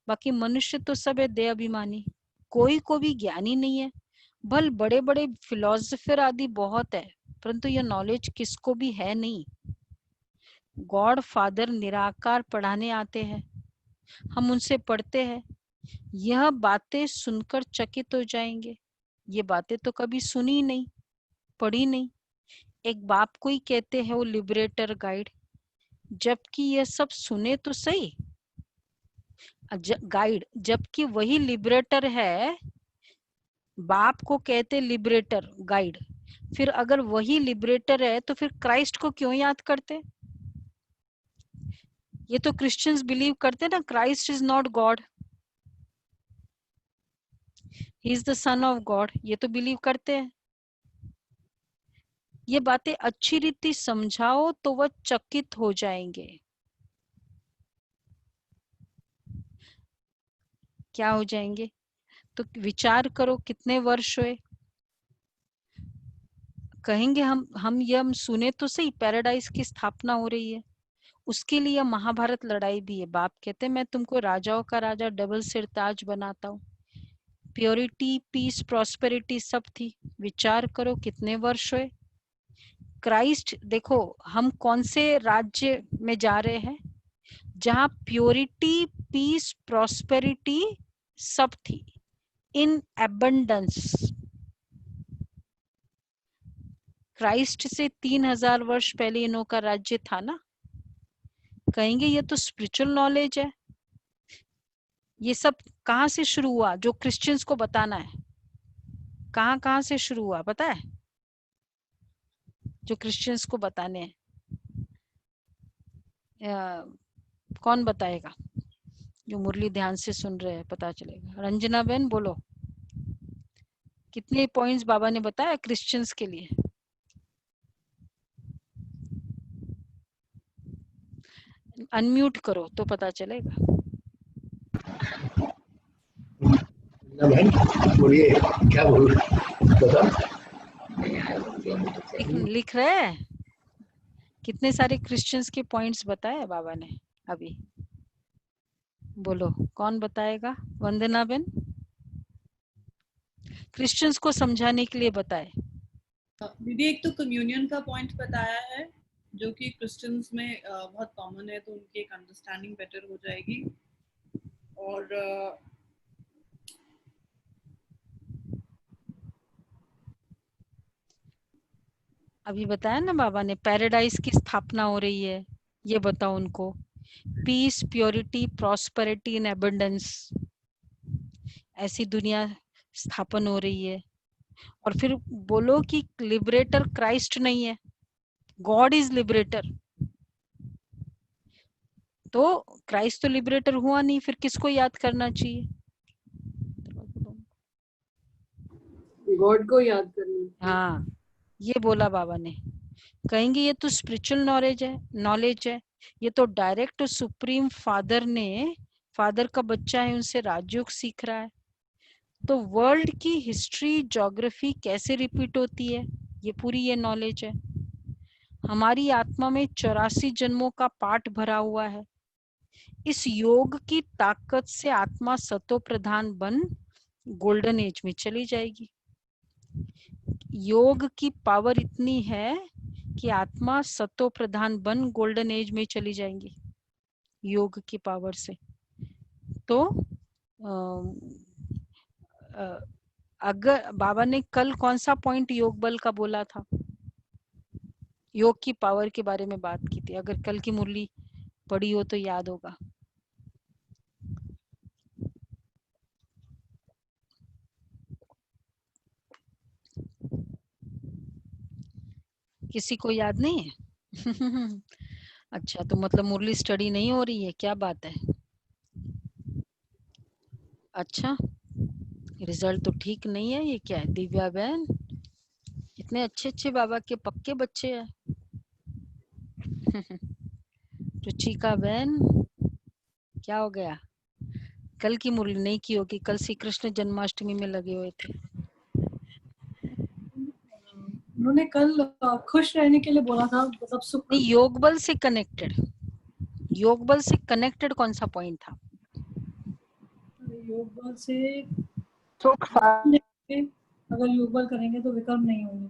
बाकी मनुष्य तो सब है देह अभिमानी, कोई को भी ज्ञानी नहीं है। भल बड़े बड़े फिलोसफर आदि बहुत है, परंतु यह नॉलेज किसको भी है नहीं। गॉड फादर निराकार पढ़ाने आते हैं, हम उनसे पढ़ते हैं, यह बातें सुनकर चकित हो जाएंगे। ये बातें तो कभी सुनी नहीं, पढ़ी नहीं। एक बाप को ही कहते हैं वो लिबरेटर गाइड, जबकि ये सब सुने तो सही गाइड, जबकि वही लिबरेटर है। बाप को कहते लिबरेटर गाइड, फिर अगर वही लिबरेटर है तो फिर क्राइस्ट को क्यों याद करते? ये तो क्रिश्चियंस बिलीव करते ना, Christ is not God, he is the son of God, ये तो बिलीव करते हैं। ये बातें अच्छी रीति समझाओ तो वह चकित हो जाएंगे। क्या हो जाएंगे? तो विचार करो कितने वर्ष हुए, कहेंगे हम सुने तो सही, पैराडाइज की स्थापना हो रही है, उसके लिए महाभारत लड़ाई भी है। बाप कहते मैं तुमको राजाओं का राजा डबल सिरताज बनाता हूँ, प्योरिटी पीस प्रॉस्पेरिटी सब थी। विचार करो कितने वर्ष हुए। क्राइस्ट, देखो हम कौन से राज्य में जा रहे हैं जहां प्योरिटी पीस प्रॉस्पेरिटी सब थी, इन एबंडेंस। क्राइस्ट से 3000 वर्ष पहले इनों का राज्य था ना। कहेंगे ये तो स्पिरिचुअल नॉलेज है, ये सब कहां से शुरू हुआ? जो क्रिश्चियंस को बताना है, कहां से शुरू हुआ पता है? जो क्रिश्चियंस को बताने हैं, कौन बताएगा? जो मुरली ध्यान से सुन रहे हैं पता चलेगा। रंजना बहन बोलो, कितने पॉइंट्स बाबा ने बताया क्रिश्चियंस के लिए? अनम्यूट करो तो पता चलेगा।
बोलिए क्या बोल बताओ।
लिख रहे हैं, कितने सारे क्रिश्चियंस के पॉइंट्स बताए बाबा ने अभी? बोलो कौन बताएगा? वंदना बेन, क्रिश्चियंस को समझाने के लिए बताए।
दीदी एक तो कम्युनियन का पॉइंट बताया है जो कि क्रिश्चियंस में बहुत कॉमन है, तो उनकी एक अंडरस्टैंडिंग बेटर हो जाएगी। और
अभी बताया ना बाबा ने, पैराडाइज की स्थापना हो रही है, ये बताओ उनको। Peace purity prosperity in abundance, ऐसी दुनिया स्थापन हो रही है। और फिर बोलो कि लिबरेटर क्राइस्ट नहीं है, गॉड इज लिबरेटर। तो क्राइस्ट तो लिबरेटर हुआ नहीं, फिर किसको याद करना चाहिए?
गॉड को याद करना।
हाँ, ये बोला बाबा ने। कहेंगे ये तो स्पिरिचुअल नॉलेज है, ये तो डायरेक्ट सुप्रीम फादर ने, फादर का बच्चा है, उनसे राजयोग सीख रहा है। तो वर्ल्ड की हिस्ट्री ज्योग्राफी कैसे रिपीट होती है, ये पूरी ये नॉलेज है। हमारी आत्मा में 84 जन्मों का पाठ भरा हुआ है। इस योग की ताकत से आत्मा सतो प्रधान बन गोल्डन एज में चली जाएगी। योग की पावर इतनी है कि आत्मा सतो प्रधान बन गोल्डन एज में चली जाएंगी योग की पावर से। तो अगर बाबा ने कल कौन सा पॉइंट योग बल का बोला था, योग की पावर के बारे में बात की थी, अगर कल की मुरली पढ़ी हो तो याद होगा। किसी को याद नहीं है? अच्छा, तो मतलब मुरली स्टडी नहीं हो रही है, क्या बात है? अच्छा, रिजल्ट तो ठीक नहीं है। ये क्या है दिव्या बहन, इतने अच्छे अच्छे बाबा के पक्के बच्चे हैं। रुचिका बहन क्या हो गया? कल की मुरली नहीं की होगी, कल श्री कृष्ण जन्माष्टमी में लगे हुए थे।
उन्होंने कल खुश रहने के लिए बोला था, मतलब सुख।
नहीं, योग बल से कनेक्टेड, योग बल से कनेक्टेड कौन सा पॉइंट था?
योग बल से
सुख
अगर योग बल करेंगे तो विकर्म नहीं होंगे।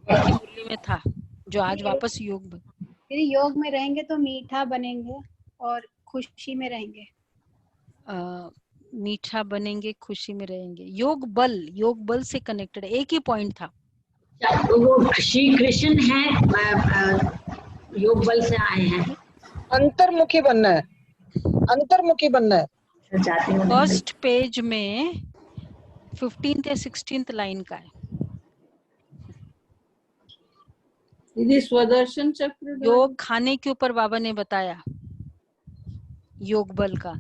कल की मुरली में था जो आज वापस योग बल।
यदि योग में रहेंगे तो मीठा बनेंगे और खुशी में रहेंगे।
मीठा बनेंगे, खुशी में रहेंगे। योग बल से कनेक्टेड एक ही पॉइंट था।
तो वो श्री कृष्ण है, योग बल से आए हैं।
अंतर्मुखी बनना है, अंतर्मुखी बनना है।
फर्स्ट पेज में 15th या 16th लाइन का है।
दीदी स्वदर्शन चक्र
योग खाने के ऊपर बाबा ने बताया योग बल का,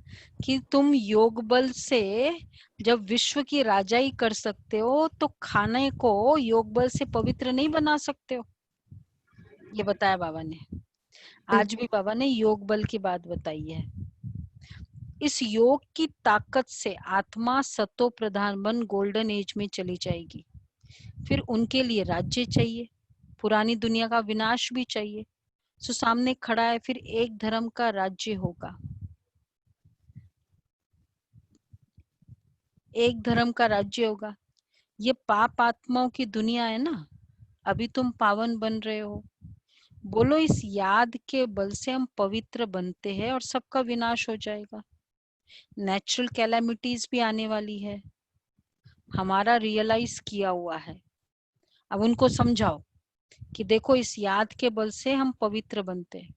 कि तुम योग बल से जब विश्व की राजाई कर सकते हो तो खाने को योग बल से पवित्र नहीं बना सकते हो, ये बताया बाबा ने। आज भी बाबा ने योग बल की बात बताई है। इस योग की ताकत से आत्मा सतो प्रधान बन गोल्डन एज में चली जाएगी। फिर उनके लिए राज्य चाहिए, पुरानी दुनिया का विनाश भी चाहिए। सो सामने खड़ा है, फिर एक धर्म का राज्य होगा, एक धर्म का राज्य होगा। ये पाप आत्माओं की दुनिया है ना, अभी तुम पावन बन रहे हो। बोलो इस याद के बल से हम पवित्र बनते हैं और सबका विनाश हो जाएगा। नेचुरल कैलामिटीज भी आने वाली है, हमारा रियलाइज किया हुआ है। अब उनको समझाओ कि देखो इस याद के बल से हम पवित्र बनते हैं।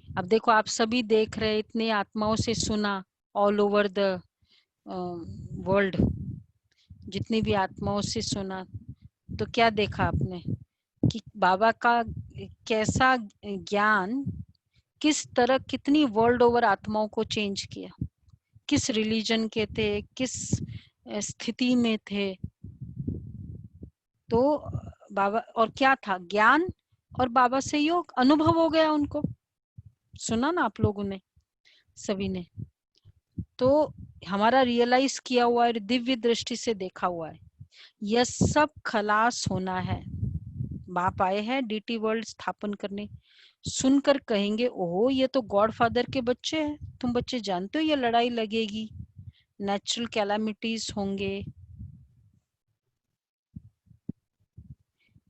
अब देखो आप सभी देख रहे, इतने आत्माओं से सुना ऑल ओवर द वर्ल्ड, जितनी भी आत्माओं से सुना, तो क्या देखा आपने कि बाबा का कैसा ज्ञान किस तरह कितनी वर्ल्ड ओवर आत्माओं को चेंज किया। किस रिलीजन के थे, किस स्थिति में थे, तो बाबा और क्या था ज्ञान और बाबा से योग अनुभव हो गया उनको। सुना ना आप लोगों ने, सभी ने, तो हमारा रियलाइज किया हुआ है, दिव्य दृष्टि से देखा हुआ है। यह सब खलास होना है। बाप आए हैं डीटी वर्ल्ड स्थापन करने। सुनकर कहेंगे ओहो ये तो गॉड फादर के बच्चे हैं। तुम बच्चे जानते हो ये लड़ाई लगेगी, नेचुरल कैलामिटीज होंगे,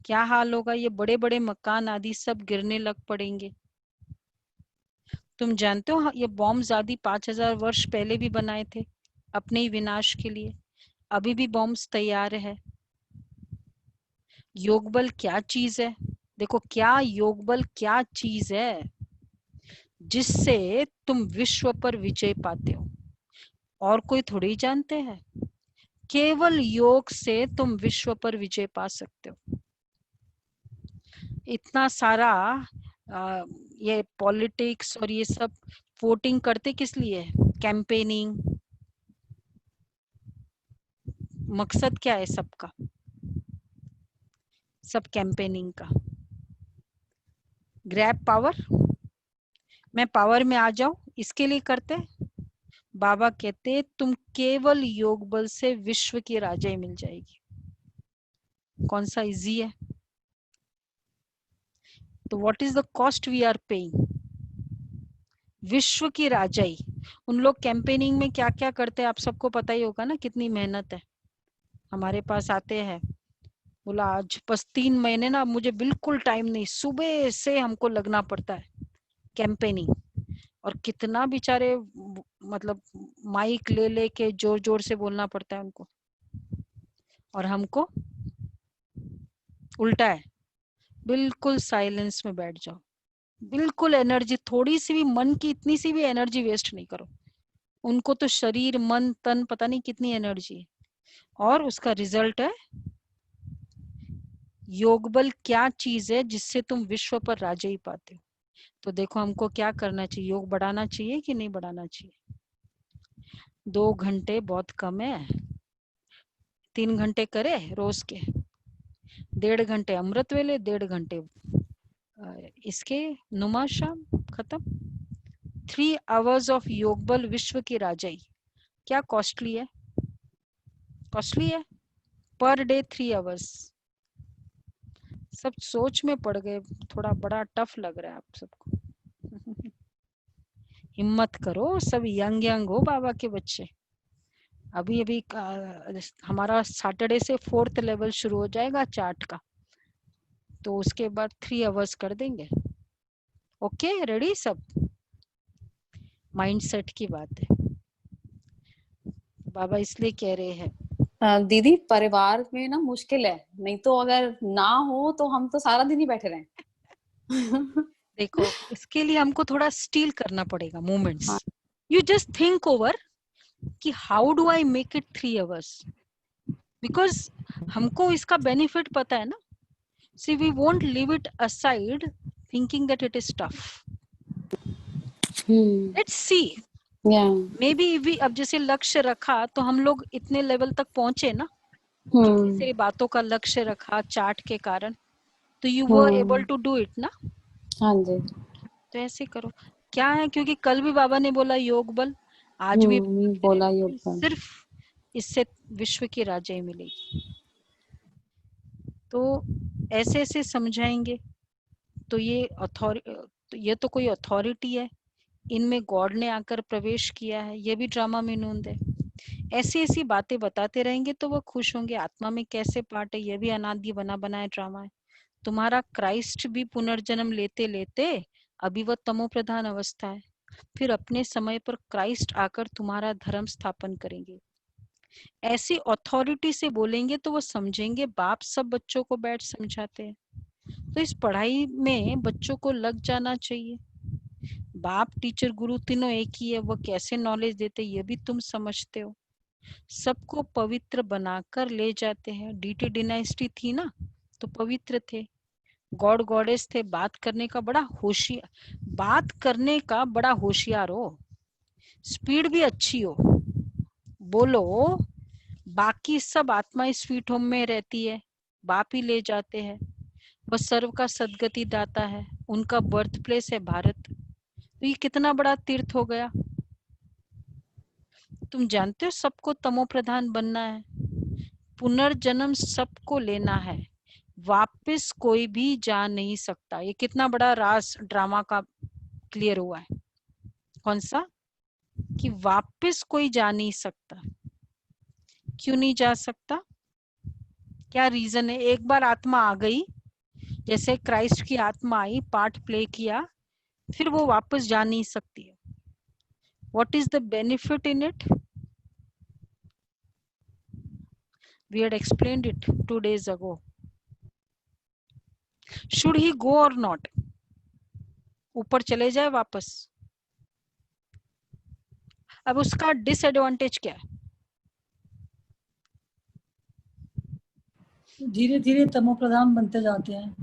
क्या हाल होगा, ये बड़े बड़े मकान आदि सब गिरने लग पड़ेंगे। तुम जानते हो ये बॉम्ब्स आदि 5000 वर्ष पहले भी बनाए थे अपने ही विनाश के लिए, अभी भी बॉम्ब्स तैयार है। योग बल क्या चीज है? देखो क्या योग बल क्या चीज है जिससे तुम विश्व पर विजय पाते हो, और कोई थोड़ी जानते हैं। केवल योग से तुम विश्व पर विजय पा सकते हो। इतना सारा ये पॉलिटिक्स और ये सब वोटिंग करते किस लिए? कैंपेनिंग। मकसद क्या है सबका? सब कैंपेनिंग का, ग्रैब पावर, मैं पावर में आ जाऊं, इसके लिए करते। बाबा कहते तुम केवल योग बल से विश्व की राजाई मिल जाएगी। कौन सा इजी है? तो what is the cost we are paying? विश्व की राजाई। उन लोग कैंपेनिंग में क्या क्या करते हैं आप सबको पता ही होगा ना, कितनी मेहनत है। हमारे पास आते हैं, बोला आज बस 3 महीने ना मुझे बिल्कुल टाइम नहीं, सुबह से हमको लगना पड़ता है कैंपेनिंग। और कितना बेचारे मतलब माइक ले लेके जोर जोर से बोलना पड़ता है उनको, और हमको उल्टा है, बिल्कुल साइलेंस में बैठ जाओ, बिल्कुल एनर्जी थोड़ी सी भी, मन की इतनी सी भी एनर्जी वेस्ट नहीं करो। उनको तो शरीर मन तन पता नहीं कितनी एनर्जी है, और उसका रिजल्ट है योग बल क्या चीज है जिससे तुम विश्व पर राजाई पाते हो। तो देखो हमको क्या करना चाहिए, योग बढ़ाना चाहिए कि नहीं बढ़ाना चाहिए? 2 घंटे बहुत कम है, 3 घंटे करे रोज के, 1.5 घंटे अमृत वेले, 1.5 घंटे इसके नुमाशाम, खत्म। 3 आवर्स ऑफ योग बल विश्व की राजाई, क्या कॉस्टली है? कॉस्टली है? Per day 3 hours. सब सोच में पड़ गए, थोड़ा बड़ा टफ लग रहा है आप सबको। हिम्मत करो, सब यंग यंग हो बाबा के बच्चे। अभी अभी हमारा सैटरडे से 4th लेवल शुरू हो जाएगा चार्ट का, तो उसके बाद 3 आवर्स कर देंगे। ओके, रेडी सब? माइंडसेट की बात है, बाबा इसलिए कह रहे हैं।
दीदी परिवार में ना मुश्किल है, नहीं तो अगर ना हो तो हम तो सारा दिन ही बैठे रहें।
देखो, इसके लिए हमको थोड़ा स्टील करना पड़ेगा moments. You just think over कि how do I make it 3 hours, because हमको इसका बेनिफिट पता है ना। See we won't leave it aside thinking that it is tough. Let's see, maybe we, अब जैसे लक्ष्य रखा तो हम लोग इतने लेवल तक पहुंचे ना, जैसे बातों का लक्ष्य रखा चार्ट के कारण, तो you were able to do it ना।
हाँ जी।
तो ऐसे करो, क्या है, क्योंकि कल भी बाबा ने बोला योग बल, आज भी
बोला योग बल,
सिर्फ इससे विश्व की राजाई मिलेगी। तो ऐसे ऐसे समझाएंगे तो ये तो कोई अथॉरिटी है, इनमें गॉड ने आकर प्रवेश किया है, ये भी ड्रामा में नूंद है। ऐसी ऐसी बातें बताते रहेंगे तो वो खुश होंगे। आत्मा में कैसे पार्ट है, ये भी अनादि बना बनाया ड्रामा है। तुम्हारा क्राइस्ट भी पुनर्जन्म लेते लेते अभी वह तमो प्रधान अवस्था है, फिर अपने समय पर क्राइस्ट आकर तुम्हारा धर्म स्थापन करेंगे। ऐसी अथॉरिटी से बोलेंगे तो वो समझेंगे। बाप सब बच्चों को बैठ समझाते हैं, तो इस पढ़ाई में बच्चों को लग जाना चाहिए। बाप टीचर गुरु तीनों एक ही है, वो कैसे नॉलेज देते ये भी तुम समझते हो। सबको पवित्र बनाकर ले जाते हैं। डीटी डिनाइस्टी थी ना, तो पवित्र थे, गॉड गॉडेस थे, बात करने का बड़ा होशियार हो, स्पीड भी अच्छी हो, बोलो। बाकी सब आत्मा स्वीट होम में रहती है, बाप ही ले जाते हैं। वह सर्व का सदगति दाता है, उनका बर्थ प्लेस है भारत। तो ये कितना बड़ा तीर्थ हो गया। तुम जानते हो सबको तमो प्रधान बनना है, पुनर्जन्म सबको लेना है, वापस कोई भी जा नहीं सकता। ये कितना बड़ा राज ड्रामा का क्लियर हुआ है। कौन सा? कि वापस कोई जा नहीं सकता। क्यों नहीं जा सकता? क्या रीजन है? एक बार आत्मा आ गई, जैसे क्राइस्ट की आत्मा आई, पार्ट प्ले किया, फिर वो वापस जा नहीं सकती है। What is the benefit in it? We had explained it 2 days ago. Should he go or not? ऊपर चले जाए वापस। अब उसका डिसएडवांटेज क्या है?
धीरे धीरे तमो प्रधान बनते जाते हैं,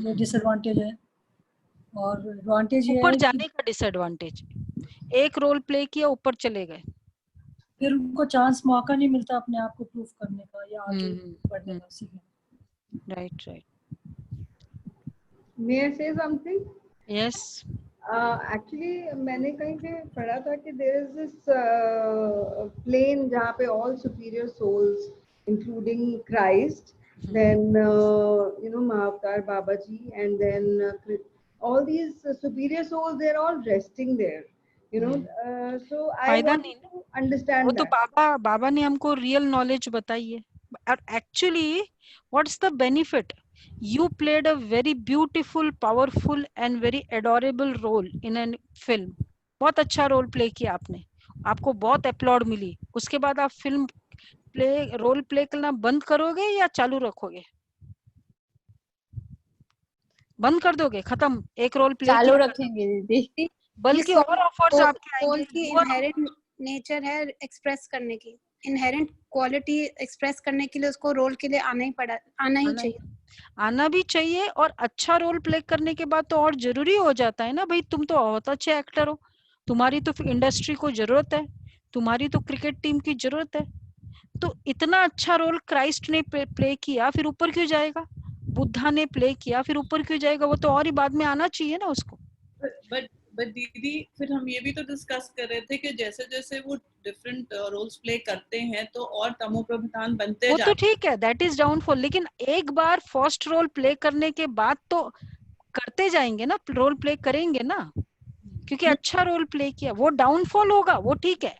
ये डिसएडवांटेज है। और एडवांटेज ये है
ऊपर जाने का डिसएडवांटेज, एक रोल प्ले किया ऊपर चले गए,
फिर उनको चांस मौका नहीं मिलता अपने आप को प्रूफ करने का या आगे बढ़ने का, सीखने।
Right.
May I say something?
Yes.
Actually मैंने कहीं पे पढ़ा था कि there is this plane जहाँ पे all superior souls including Christ, then Mahavatar Babaji, and then all these superior souls, they're all resting there, so I want to understand
वो तो
that.
बाबा ने हमको रियल नॉलेज बताई है। Actually what's the benefit? You played a very beautiful, powerful and very adorable role in a film. बहुत अच्छा role play किया आपने, आपको बहुत अपलॉड मिली। उसके बाद आप फिल्म रोल प्ले करना बंद करोगे या चालू रखोगे? बंद कर दोगे, खत्म, एक रोल प्ले
चालू रखेंगे दीदी।
बल्कि और ऑफर्स आपके आएंगे।
सोल की इनहेरेंट नेचर है एक्सप्रेस करने की, इनहेरेंट क्वालिटी एक्सप्रेस करने के लिए उसको रोल के लिए आना ही चाहिए।
आना भी चाहिए, और अच्छा रोल प्ले करने के बाद तो और जरूरी हो जाता है ना भाई, तुम तो बहुत अच्छे एक्टर हो, तुम्हारी तो इंडस्ट्री को जरूरत है, तुम्हारी तो क्रिकेट टीम की जरूरत है। तो इतना अच्छा रोल क्राइस्ट ने प्ले किया, फिर ऊपर क्यों जाएगा? बुद्धा ने प्ले किया, फिर ऊपर क्यों जाएगा? वो तो और ही बाद में आना चाहिए ना उसको।
बट दीदी फिर हम ये भी तो डिस्कस कर रहे थे कि जैसे जैसे वो डिफरेंट रोल्स प्ले करते हैं तो और तमो प्रधान बनते
वो
जाते
तो ठीक है, दैट इज डाउनफॉल। लेकिन एक बार फर्स्ट रोल प्ले करने के बाद तो करते जाएंगे ना, रोल प्ले करेंगे ना, क्योंकि अच्छा रोल प्ले किया। वो डाउनफॉल होगा, वो ठीक है,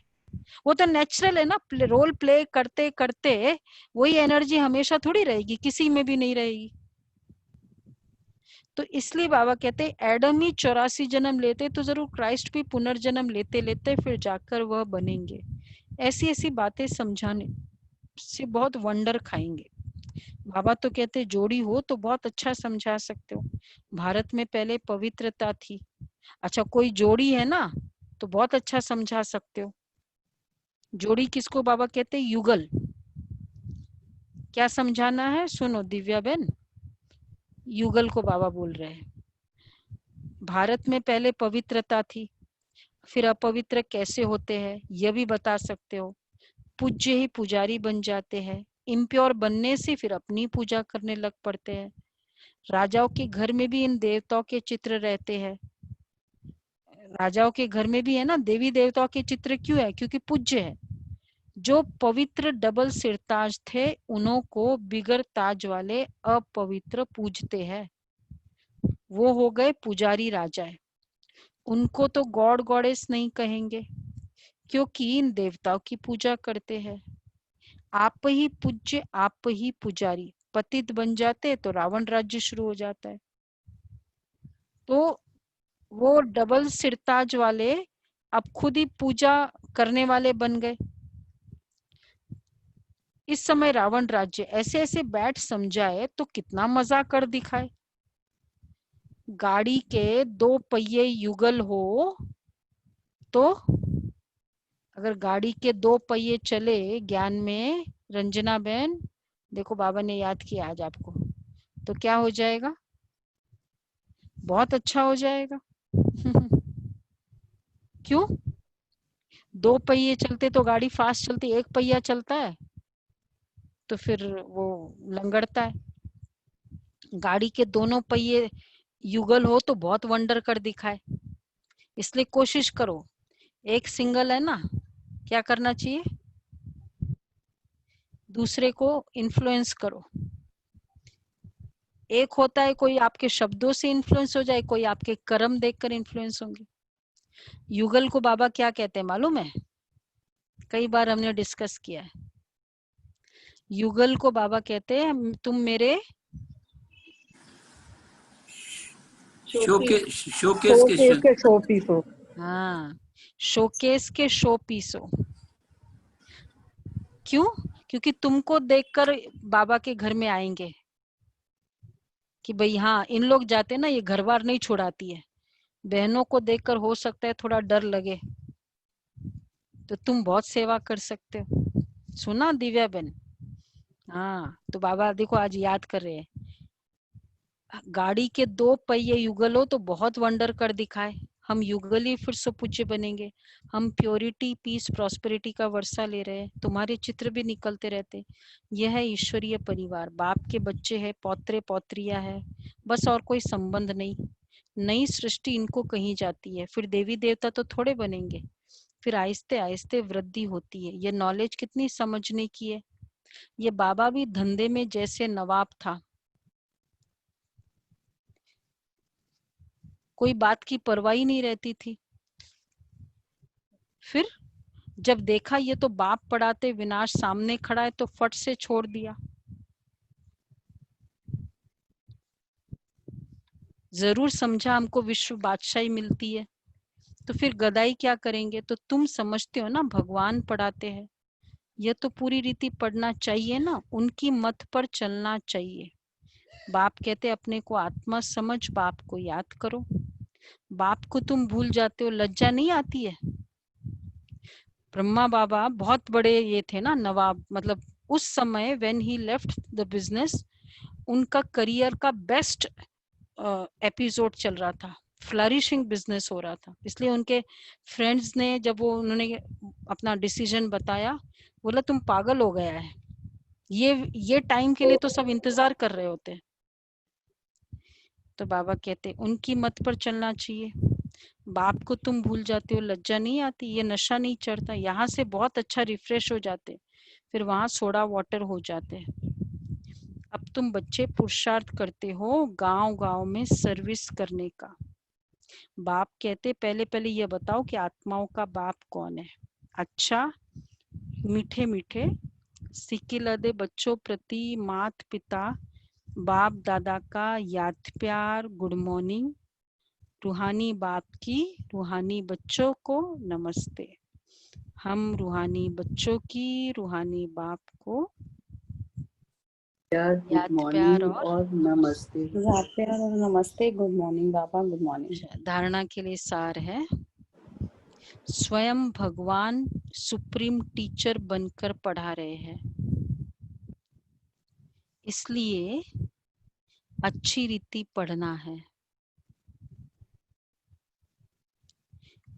वो तो नेचुरल है ना। रोल प्ले करते करते वही एनर्जी हमेशा थोड़ी रहेगी, किसी में भी नहीं रहेगी। तो इसलिए बाबा कहते एडम ही 84 जन्म लेते तो जरूर क्राइस्ट भी पुनर्जन्म लेते लेते फिर जाकर वह बनेंगे। ऐसी ऐसी बातें समझाने से बहुत वंडर खाएंगे। बाबा तो कहते जोड़ी हो तो बहुत अच्छा समझा सकते हो। भारत में पहले पवित्रता थी, अच्छा कोई जोड़ी है ना तो बहुत अच्छा समझा सकते हो। जोड़ी किसको बाबा कहते? युगल। क्या समझाना है? सुनो दिव्या बहन, युगल को बाबा बोल रहे हैं। भारत में पहले पवित्रता थी, फिर अपवित्र कैसे होते हैं यह भी बता सकते हो। पूज्य ही पुजारी बन जाते हैं, इम्प्योर बनने से फिर अपनी पूजा करने लग पड़ते हैं। राजाओं के घर में भी इन देवताओं के चित्र रहते हैं। राजाओं के घर में भी है ना देवी देवताओं के चित्र, क्यों है? क्योंकि पूज्य है। जो पवित्र डबल सिरताज थे उन्हों को बिगर ताज वाले अपवित्र पूजते हैं, वो हो गए पुजारी राजा है। उनको तो गॉड गॉडेस नहीं कहेंगे क्योंकि इन देवताओं की पूजा करते हैं। आप ही पूज्य, आप ही पुजारी, पतित बन जाते तो रावण राज्य शुरू हो जाता है। तो वो डबल सिरताज वाले अब खुद ही पूजा करने वाले बन गए। इस समय रावण राज्य ऐसे ऐसे बैठ समझाए तो कितना मजा कर दिखाए। गाड़ी के 2 पहिए युगल हो तो, अगर गाड़ी के 2 पहिए चले ज्ञान में, रंजना बहन देखो बाबा ने याद किया आज आपको, तो क्या हो जाएगा? बहुत अच्छा हो जाएगा। क्यों? 2 पहिए चलते तो गाड़ी फास्ट चलती, 1 पहिया चलता है तो फिर वो लंगड़ता है। गाड़ी के दोनों पहिए युगल हो तो बहुत वंडर कर दिखाए। इसलिए कोशिश करो, एक सिंगल है ना, क्या करना चाहिए? दूसरे को इन्फ्लुएंस करो। एक होता है कोई आपके शब्दों से इन्फ्लुएंस हो जाए, कोई आपके कर्म देखकर इन्फ्लुएंस होंगे। युगल को बाबा क्या कहते हैं मालूम है? कई बार हमने डिस्कस किया है। युगल को बाबा कहते हैं तुम मेरे
शोकेस के
शो पीस हो।
हाँ, शोकेस के शो पीस हो। क्यों? क्योंकि तुमको देखकर बाबा के घर में आएंगे कि भाई हाँ इन लोग जाते ना, ये घर बार नहीं छुड़ाती है। बहनों को देखकर हो सकता है थोड़ा डर लगे, तो तुम बहुत सेवा कर सकते हो। सुना दिव्या बहन? हाँ, तो बाबा देखो आज याद कर रहे हैं। गाड़ी के 2 पहिए युगल हो तो बहुत वंडर कर दिखाए। हम युगली फिर से पूज्य बनेंगे। हम प्योरिटी, पीस, प्रॉस्पेरिटी का वर्षा ले रहे हैं। तुम्हारे चित्र भी निकलते रहते। यह है ईश्वरीय परिवार, बाप के बच्चे हैं, पौत्रे पौत्रियां है, बस और कोई संबंध नहीं। नई सृष्टि इनको कही जाती है। फिर देवी देवता तो थोड़े बनेंगे, फिर आहिस्ते आहिस्ते वृद्धि होती है। ये नॉलेज कितनी समझने की है। ये बाबा भी धंधे में जैसे नवाब था, कोई बात की परवाह ही नहीं रहती थी। फिर जब देखा ये तो बाप पढ़ाते विनाश सामने खड़ा है तो फट से छोड़ दिया। जरूर समझा हमको विश्व बादशाही मिलती है, तो फिर गदाई क्या करेंगे? तो तुम समझते हो ना भगवान पढ़ाते हैं, यह तो पूरी रीति पढ़ना चाहिए ना, उनकी मत पर चलना चाहिए। बाप कहते अपने को आत्मा समझ, बाप को याद करो। बाप को तुम भूल जाते हो, लज्जा नहीं आती है? ब्रह्मा बाबा बहुत बड़े ये थे ना नवाब, मतलब उस समय when he left the business, उनका करियर का बेस्ट एपिसोड चल रहा था। फ्लरिशिंग बिजनेस हो रहा था। इसलिए उनके फ्रेंड्स ने जब वो उन्होंने अपना डिसीजन बताया, बोला तुम पागल हो गया है, ये टाइम के लिए तो सब इंतजार कर रहे होते हैं। तो बाबा कहते उनकी मत पर चलना चाहिए। बाप को तुम भूल जाते हो, लज्जा नहीं आती? ये नशा नहीं चढ़ता? यहाँ से बहुत अच्छा रिफ्रेश हो जाते, फिर वहां सोडा वाटर हो जाते। अब तुम बच्चे पुरुषार्थ करते हो गांव गांव में सर्विस करने का। बाप कहते पहले पहले ये बताओ कि आत्माओं का बाप कौन है। अच्छा, मीठे मीठे सिकिलदे बच्चों प्रति मात पिता बाप दादा का याद प्यार गुड मॉर्निंग। रूहानी बाप की रूहानी बच्चों को नमस्ते। हम रूहानी बच्चों की रूहानी बाप को
याद
प्यार
मॉर्निंग
और
और नमस्ते।
याद प्यार और नमस्ते। गुड मॉर्निंग बाबा, गुड मॉर्निंग।
धारणा के लिए सार है, स्वयं भगवान सुप्रीम टीचर बनकर पढ़ा रहे हैं, इसलिए अच्छी रीति पढ़ना है।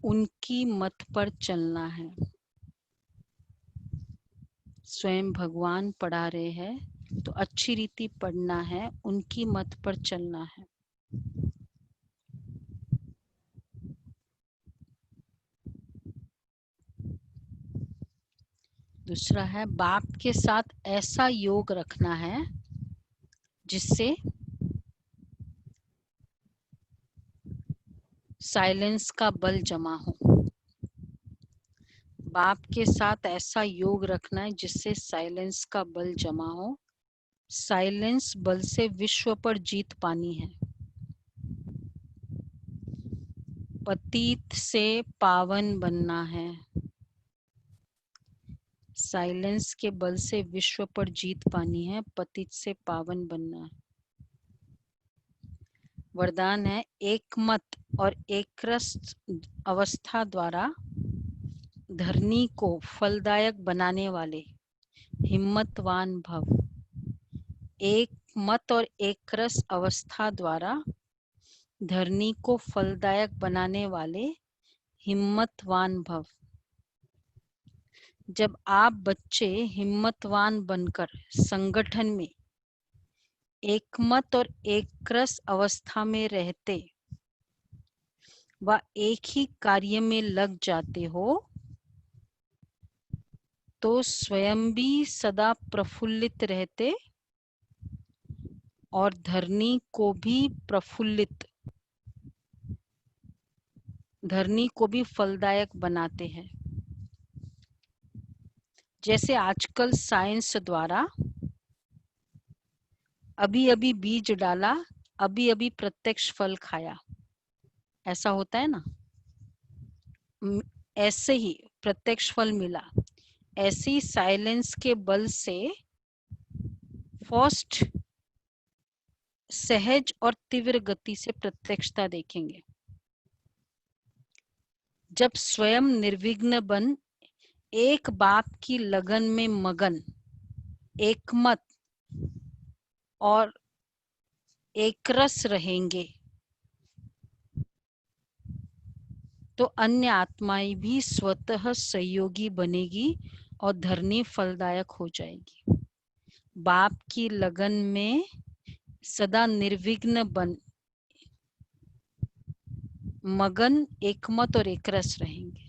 उनकी मत पर चलना है। स्वयं भगवान पढ़ा रहे हैं तो अच्छी रीति पढ़ना है, उनकी मत पर चलना है। दूसरा है बाप के साथ ऐसा योग रखना है जिससे साइलेंस का बल जमा हो। बाप के साथ ऐसा योग रखना है जिससे साइलेंस का बल जमा हो। साइलेंस बल से विश्व पर जीत पानी है। पतित से पावन बनना है। साइलेंस के बल से विश्व पर जीत पानी है, पतित से पावन बनना है। वरदान है एक मत और एक रस अवस्था द्वारा धरनी को फलदायक बनाने वाले हिम्मतवान भव। एक मत और एक रस अवस्था द्वारा धरनी को फलदायक बनाने वाले हिम्मतवान भव। जब आप बच्चे हिम्मतवान बनकर संगठन में एक मत और एक रस अवस्था में रहते व एक ही कार्य में लग जाते हो तो स्वयं भी सदा प्रफुल्लित रहते और धरनी को भी प्रफुल्लित, धरनी को भी फलदायक बनाते हैं। जैसे आजकल साइंस द्वारा अभी अभी बीज डाला, अभी अभी प्रत्यक्ष फल खाया, ऐसा होता है ना। ऐसे ही प्रत्यक्ष फल मिला। ऐसे ही साइलेंस के बल से फर्स्ट सहज और तीव्र गति से प्रत्यक्षता देखेंगे। जब स्वयं निर्विघ्न बन एक बाप की लगन में मगन, एक मत और एक रस रहेंगे तो अन्य आत्माएं भी स्वतः सहयोगी बनेगी और धरनी फलदायक हो जाएगी। बाप की लगन में सदा निर्विघ्न बन मगन एकमत और एकरस रहेंगे।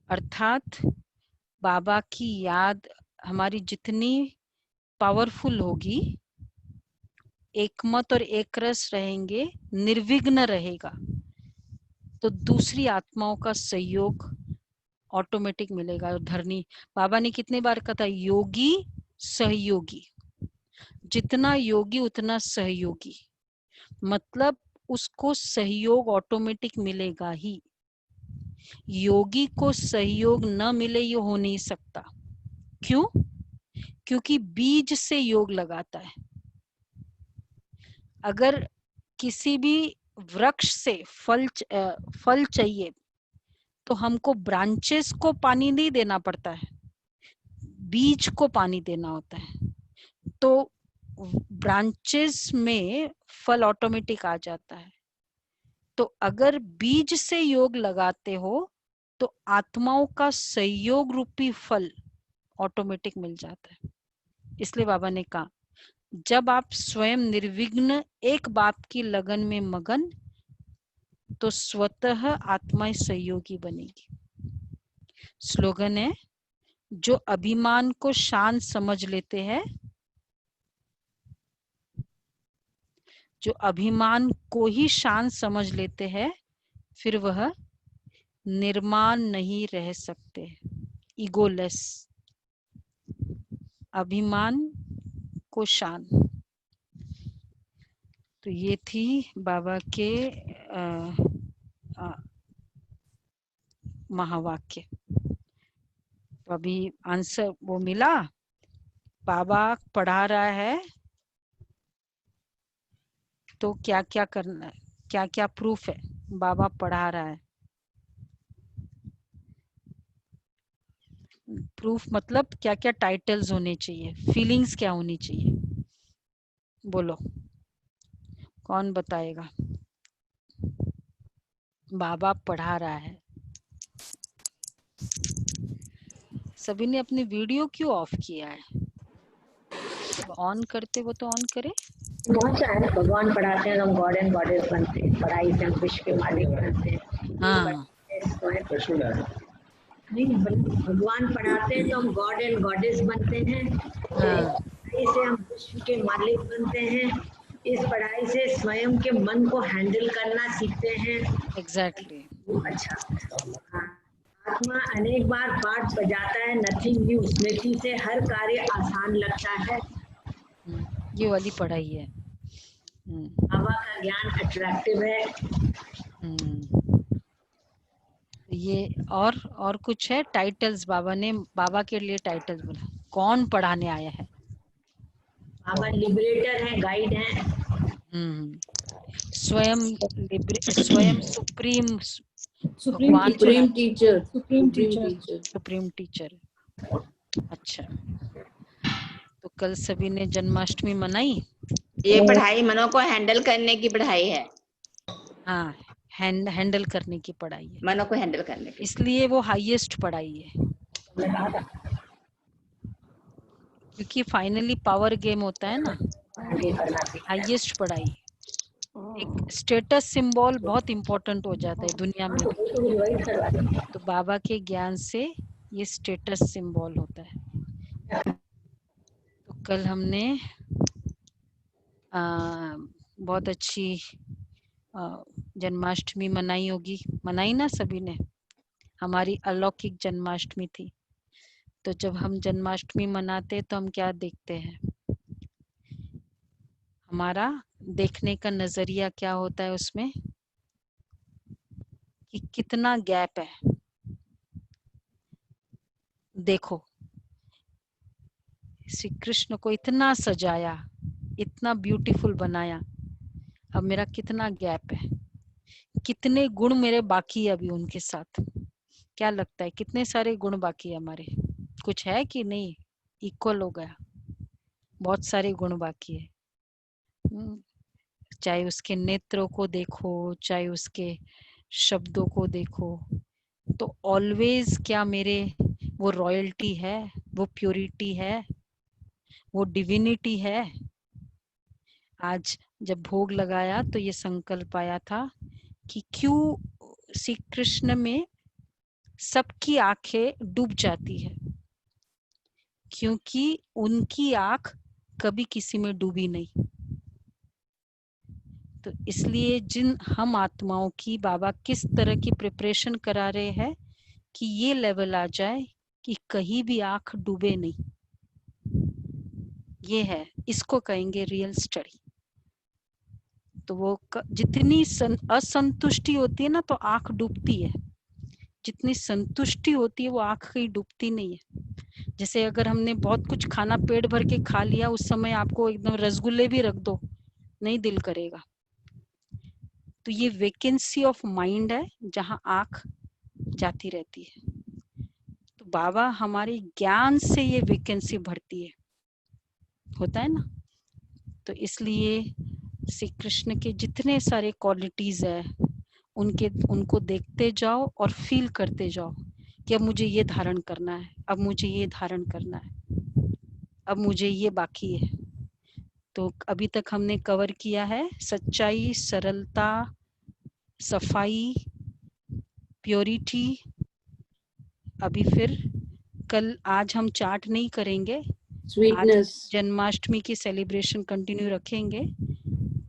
अर्थात बाबा की याद हमारी जितनी पावरफुल होगी, एकमत और एकरस रहेंगे, निर्विघ्न रहेगा, तो दूसरी आत्माओं का सहयोग ऑटोमेटिक मिलेगा। और धरनी, बाबा ने कितने बार कहा था, योगी सहयोगी, जितना योगी उतना सहयोगी, मतलब उसको सहयोग ऑटोमेटिक मिलेगा ही। योगी को सहयोग न मिले ये हो नहीं सकता। क्यों? क्योंकि बीज से योग लगाता है। अगर किसी भी वृक्ष से फल चाहिए तो हमको ब्रांचेस को पानी नहीं देना पड़ता है, बीज को पानी देना होता है। तो ब्रांचेस में फल ऑटोमेटिक आ जाता है। तो अगर बीज से योग लगाते हो तो आत्माओं का संयोग रूपी फल ऑटोमेटिक मिल जाता है। इसलिए बाबा ने कहा जब आप स्वयं निर्विघ्न एक बात की लगन में मगन, तो स्वतः आत्माएं सहयोगी बनेगी। स्लोगन है, जो अभिमान को शान समझ लेते हैं, जो अभिमान को ही शान समझ लेते हैं, फिर वह निर्माण नहीं रह सकते। ईगोलेस, अभिमान को शान। तो ये थी बाबा के महावाक्य। तो अभी आंसर वो मिला, बाबा पढ़ा रहा है तो क्या क्या करना है, क्या क्या प्रूफ है, बाबा पढ़ा रहा है। प्रूफ मतलब क्या क्या टाइटल्स होने चाहिए, फीलिंग्स क्या होनी चाहिए, बोलो कौन बताएगा। बाबा पढ़ा रहा है। सभी ने अपनी वीडियो क्यों ऑफ किया है? ऑन करते वो तो ऑन करे।
बहुत सारे भगवान पढ़ाते हैं, हम गॉड एंड गॉडेस बनते हैं, पढ़ाई से हम विश्व के मालिक बनते हैं।
हाँ,
नहीं, भगवान पढ़ाते हैं तो हम गॉड एंड गॉडेस बनते हैं। पढ़ाई से हम विश्व के मालिक बनते हैं। इस पढ़ाई से स्वयं के मन को हैंडल करना सीखते हैं।
एग्जैक्टली।
अच्छा, हाँ। आत्मा अनेक बार पाठ बजाता है, नथिंग न्यू, स्मृति से हर कार्य आसान लगता है।
ये वाली पढ़ाई है।
बाबा का ज्ञान अट्रैक्टिव है।
ये और कुछ है टाइटल्स, बाबा ने बाबा के लिए टाइटल्स बोला। कौन पढ़ाने आया है?
बाबा लिबरेटर है, गाइड है।
स्वयं सुप्रीम टीचर। अच्छा, तो कल सभी ने जन्माष्टमी मनाई।
ये पढ़ाई मनो को हैंडल करने की पढ़ाई है।
हाँ, हैंडल करने की पढ़ाई है,
मनो को हैंडल करने की।
इसलिए वो हाईएस्ट पढ़ाई है, क्योंकि फाइनली पावर गेम होता है ना, हाईएस्ट पढ़ाई। एक स्टेटस सिंबल बहुत इंपॉर्टेंट हो जाता है दुनिया में। तो बाबा के ज्ञान से ये स्टेटस सिंबल होता है। तो कल हमने बहुत अच्छी जन्माष्टमी मनाई होगी, मनाई ना सभी ने? हमारी अलौकिक जन्माष्टमी थी। तो जब हम जन्माष्टमी मनाते तो हम क्या देखते हैं? हमारा देखने का नजरिया क्या होता है उसमें, कि कितना गैप है। देखो, श्री कृष्ण को इतना सजाया, इतना ब्यूटीफुल बनाया, अब मेरा कितना गैप है, कितने गुण मेरे बाकी है अभी उनके साथ। क्या लगता है कितने सारे गुण बाकी है हमारे? कुछ है कि नहीं? इक्वल हो गया? बहुत सारे गुण बाकी है। चाहे उसके नेत्रों को देखो, चाहे उसके शब्दों को देखो, तो ऑलवेज क्या मेरे वो रॉयल्टी है, वो प्योरिटी है, वो डिविनिटी है। आज जब भोग लगाया तो ये संकल्प आया था कि क्यों श्री कृष्ण में सबकी आंखें डूब जाती है, क्योंकि उनकी आंख कभी किसी में डूबी नहीं। तो इसलिए जिन हम आत्माओं की बाबा किस तरह की प्रिपरेशन करा रहे हैं कि ये लेवल आ जाए कि कहीं भी आंख डूबे नहीं। ये है, इसको कहेंगे रियल स्टडी। तो वो जितनी असंतुष्टि होती है ना तो आंख डूबती है, जितनी संतुष्टि होती है वो आंख कहीं डूबती नहीं है। जैसे अगर हमने बहुत कुछ खाना पेट भर के खा लिया, उस समय आपको एकदम रसगुल्ले भी रख दो, नहीं दिल करेगा। तो ये वैकेंसी ऑफ माइंड है जहाँ आंख जाती रहती है। तो बाबा हमारे ज्ञान से ये वैकेंसी भरती है, होता है ना। तो इसलिए श्री कृष्ण के जितने सारे क्वालिटीज है, उनको देखते जाओ और फील करते जाओ कि अब मुझे ये धारण करना है, अब मुझे ये धारण करना है, अब मुझे ये बाकी है। तो अभी तक हमने कवर किया है सच्चाई, सरलता, सफाई, प्योरिटी। अभी फिर आज हम चार्ट नहीं करेंगे, आज जन्माष्टमी की सेलिब्रेशन कंटिन्यू रखेंगे।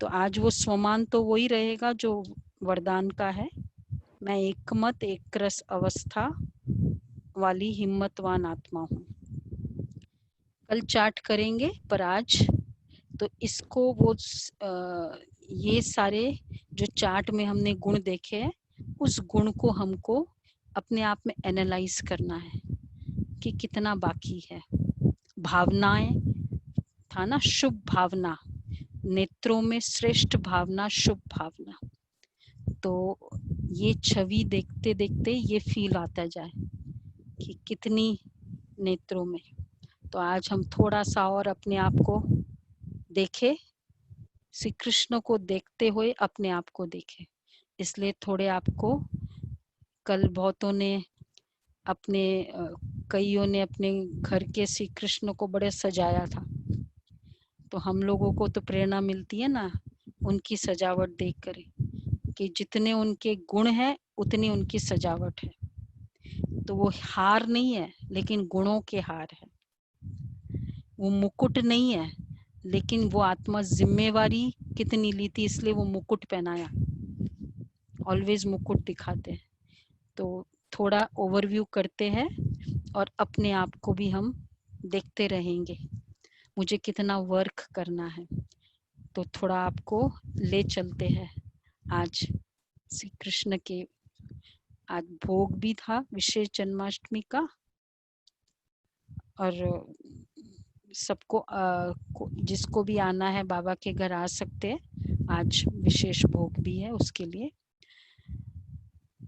तो आज वो स्वमान तो वही रहेगा जो वरदान का है, मैं एकमत एक रस अवस्था वाली हिम्मतवान आत्मा हूँ। कल चार्ट करेंगे, पर आज तो इसको वो ये सारे जो चार्ट में हमने गुण देखे हैं, उस गुण को हमको अपने आप में एनालाइज करना है कि कितना बाकी है। भावनाएं था ना, शुभ भावना, नेत्रों में श्रेष्ठ भावना, शुभ भावना। तो ये छवि देखते देखते ये फील आता जाए कि कितनी नेत्रों में। तो आज हम थोड़ा सा और अपने आप को देखे, श्री कृष्ण को देखते हुए अपने आप को देखे। इसलिए थोड़े आपको कल बहुतों ने अपने कईयों ने अपने घर के श्री कृष्ण को बड़े सजाया था। तो हम लोगों को तो प्रेरणा मिलती है ना उनकी सजावट देखकर कि जितने उनके गुण हैं उतनी उनकी सजावट है। तो वो हार नहीं है लेकिन गुणों के हार है, वो मुकुट नहीं है लेकिन वो आत्मा जिम्मेवारी कितनी ली थी इसलिए वो मुकुट पहनाया। ऑलवेज मुकुट दिखाते हैं। तो थोड़ा ओवरव्यू करते हैं और अपने आप को भी हम देखते रहेंगे मुझे कितना वर्क करना है। तो थोड़ा आपको ले चलते हैं। आज श्री कृष्ण के आज भोग भी था विशेष जन्माष्टमी का, और सबको जिसको भी आना है बाबा के घर आ सकते हैं। आज विशेष भोग भी है उसके लिए।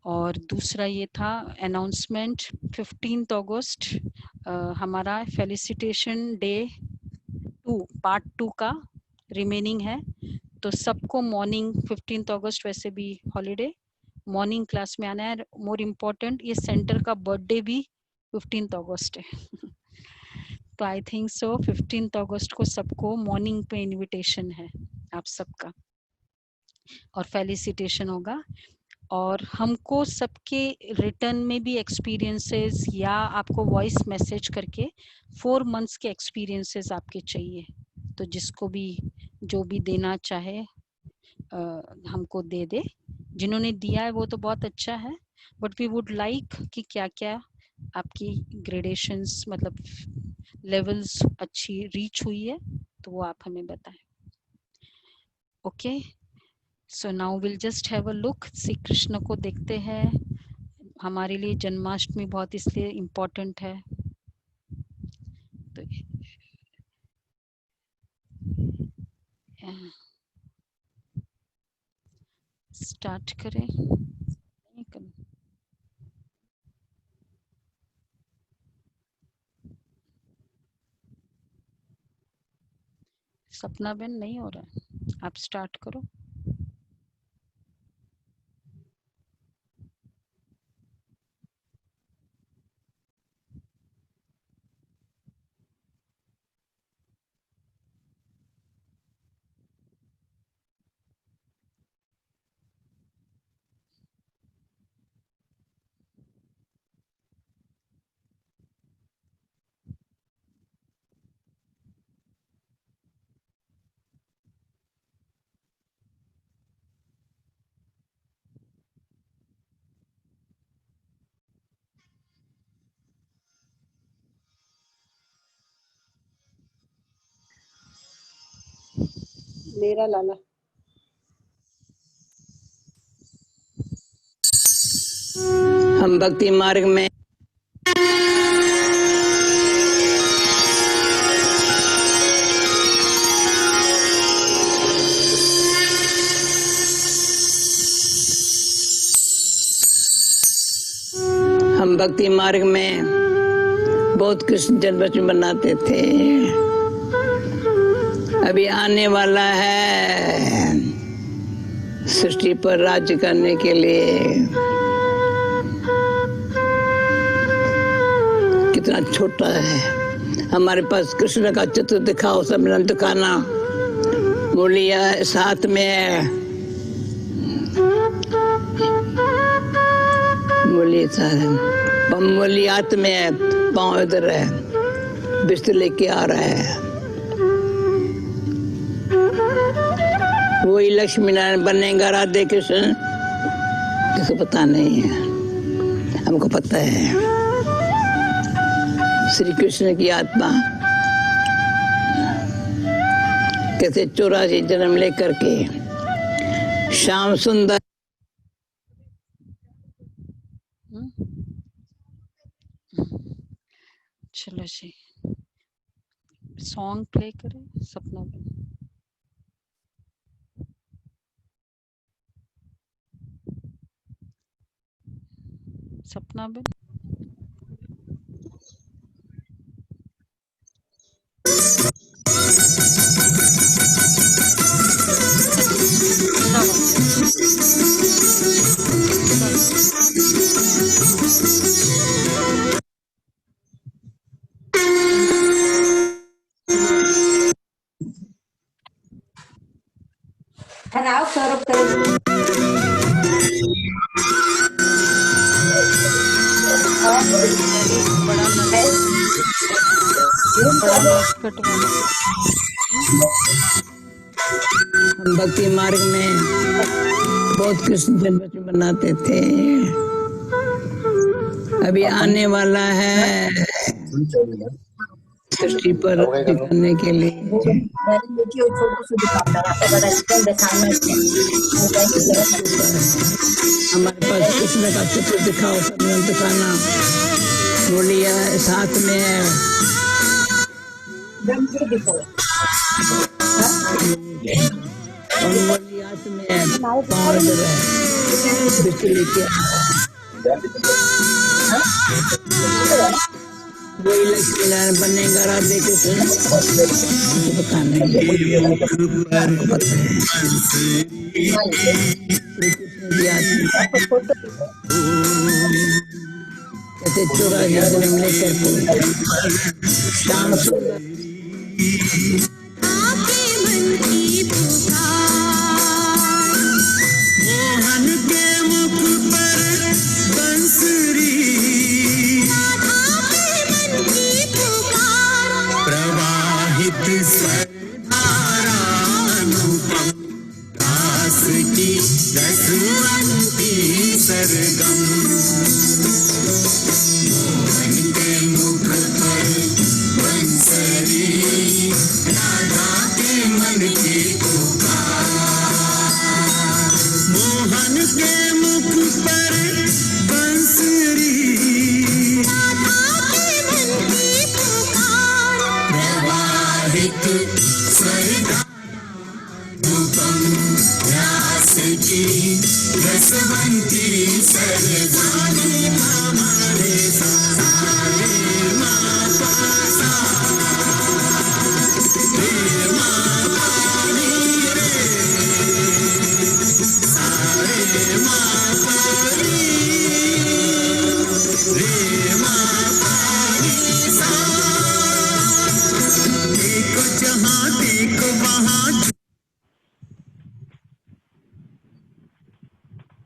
और दूसरा ये था अनाउंसमेंट, 15 अगस्त हमारा फेलिसिटेशन डे 2 पार्ट 2 का रिमेनिंग है। तो सबको मॉर्निंग 15 अगस्त वैसे भी हॉलीडे, मॉर्निंग क्लास में आना है। मोर इम्पोर्टेंट ये सेंटर का बर्थडे भी 15 अगस्त है। तो आई थिंक सो 15 अगस्त को सबको मॉर्निंग पे इनविटेशन है आप सबका, और फेलिसिटेशन होगा। और हमको सबके रिटर्न में भी एक्सपीरियंसेस या आपको वॉइस मैसेज करके 4 मंथ्स के एक्सपीरियंसेस आपके चाहिए। तो जिसको भी जो भी देना चाहे हमको दे दे। जिन्होंने दिया है वो तो बहुत अच्छा है, बट वी वुड लाइक कि क्या क्या आपकी ग्रेडेशंस मतलब लेवल्स अच्छी रीच हुई है तो वो आप हमें बताएं। Okay, so now will just have a look. Shri Krishna को देखते हैं। हमारे लिए जन्माष्टमी बहुत इसलिए इम्पोर्टेंट है। तो स्टार्ट करें। सपना बहन नहीं हो रहा है, आप स्टार्ट करो।
मेरा लाला।
हम भक्ति मार्ग में बहुत कृष्ण जन्माष्टमी मनाते थे। अभी आने वाला है सृष्टि पर राज्य करने के लिए। कितना छोटा है हमारे पास। कृष्ण का चित्र दिखाओ सब नंद काना, बोलिया साथ में है, बोलिए बोली हाथ में है, पाँव इधर है, बिस्तर लेके आ रहा है। वही लक्ष्मी नारायण बनेगा राधे कृष्ण, किसको पता नहीं है, हमको पता है। श्री कृष्ण की आत्मा कैसे 84 जन्म लेकर के श्याम सुंदर
चलो जी सॉन्ग प्ले करें सपना बेन। सपना बेन
खराब सौरभ करेगी।
हम भक्ति मार्ग में बहुत कृष्ण जन्माष्टमी मनाते थे। अभी आने वाला है सृष्टि पर राज्य करने के लिए। हमारे पास कृष्ण का चित्र दिखाओ सब नंद काना, बोलिया साथ में है, बोली हाथ में है, पाँव इधर है, बिस्तर लेके वही लक्ष्मी नारायण बनेगा राधे कृष्ण, पता नहीं, हमको पता है। कैसे 84 जन्म लेकर शाम सुंदर
मोहन के मुख पर बंसुरी, प्रवाहित स्वरधारा अनुपम, दास की रसवंती सरगम। मोहन के मुख पर बंसुरी, राधा के मन की पुकार। मोहन के मुख पर बंसुरी, प्रवाहित स्वरधानुपम, रास की रसवंती सरगानी हमारे सारे माता सा रे मातानी रे सारे मातानी रे मातानी सा। देखो जहाँ देखो वहाँ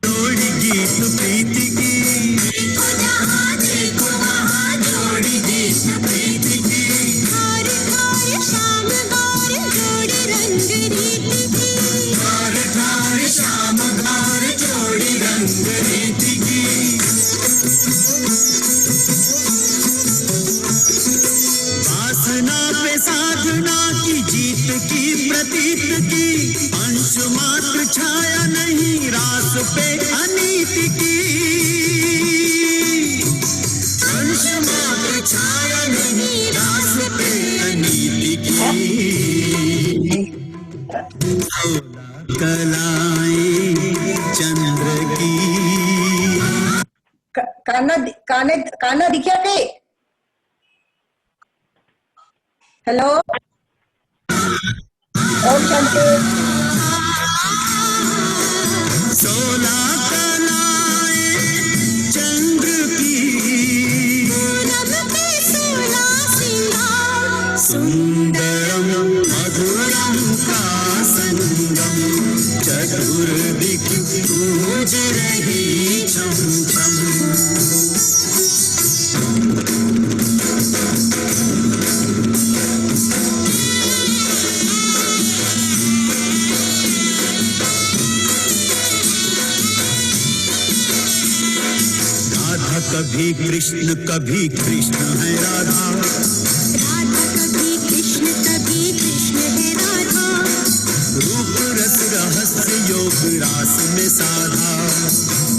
जोड़ी गीत प्रीति की, देखो जहाँ देखो वहाँ जोड़ी गीत प्रीति की। घार घार श्याम घार जोड़ी रंग रीति की, घार घार श्याम घार जोड़ी रंग रीति की। वासना पे साधना की जीत की प्रतीत की, अंश मात्र छाया नहीं रास पे अनीति की। अंश मात्र छाया नहीं रास पे अनीति की। 16 कलाएं चंद्र की।
काना दिखा के हेलो ओम शांति।
चतुरम का संगम, चतुर्दिक पूज रही छम छम। राधा कभी कृष्ण है राधा,
राधा कभी कृष्ण है राधा,
रूप रस रहस्य योग रास में साधा,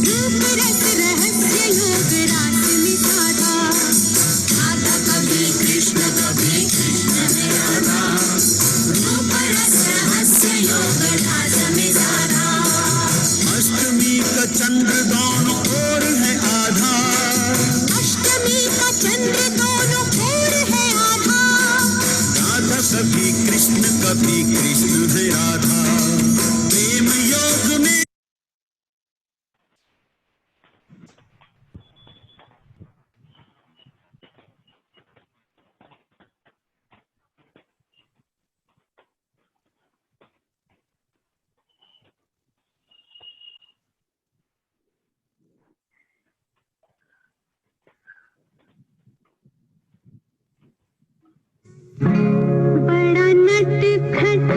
रूप रस रहस्य योग रास में साधा।
राधा कभी कृष्ण है राधा, रूप रस रहस्य योग रास में साधा। अष्टमी का चंद्र दोनों ओर है आधा,
अष्टमी का चंद्र दोनों ओर है आधा।
राधा कभी कृष्ण है राधा, प्रेम योग में।
बड़ा नटखट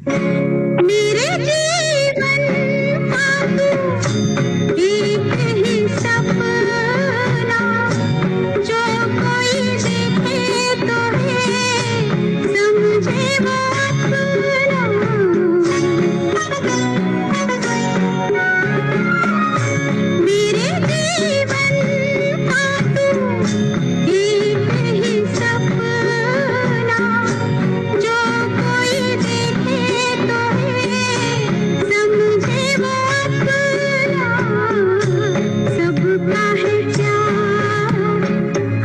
मेरे जीवन का तू एक ही सपना, जो कोई देखे तो है समझे वो अपना। मेरे जीवन का तू एक ही सपना, जो कोई देखे तो है समझे वो अपना। सबका है प्यारा,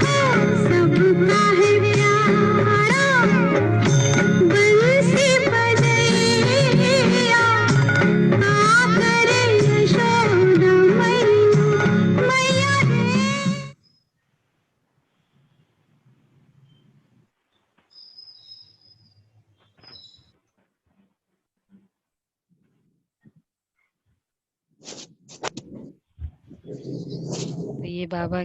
हाँ सबका है प्यारा, बंसी बजैया आकर यशोदा मैया रे।
तो ये बाबा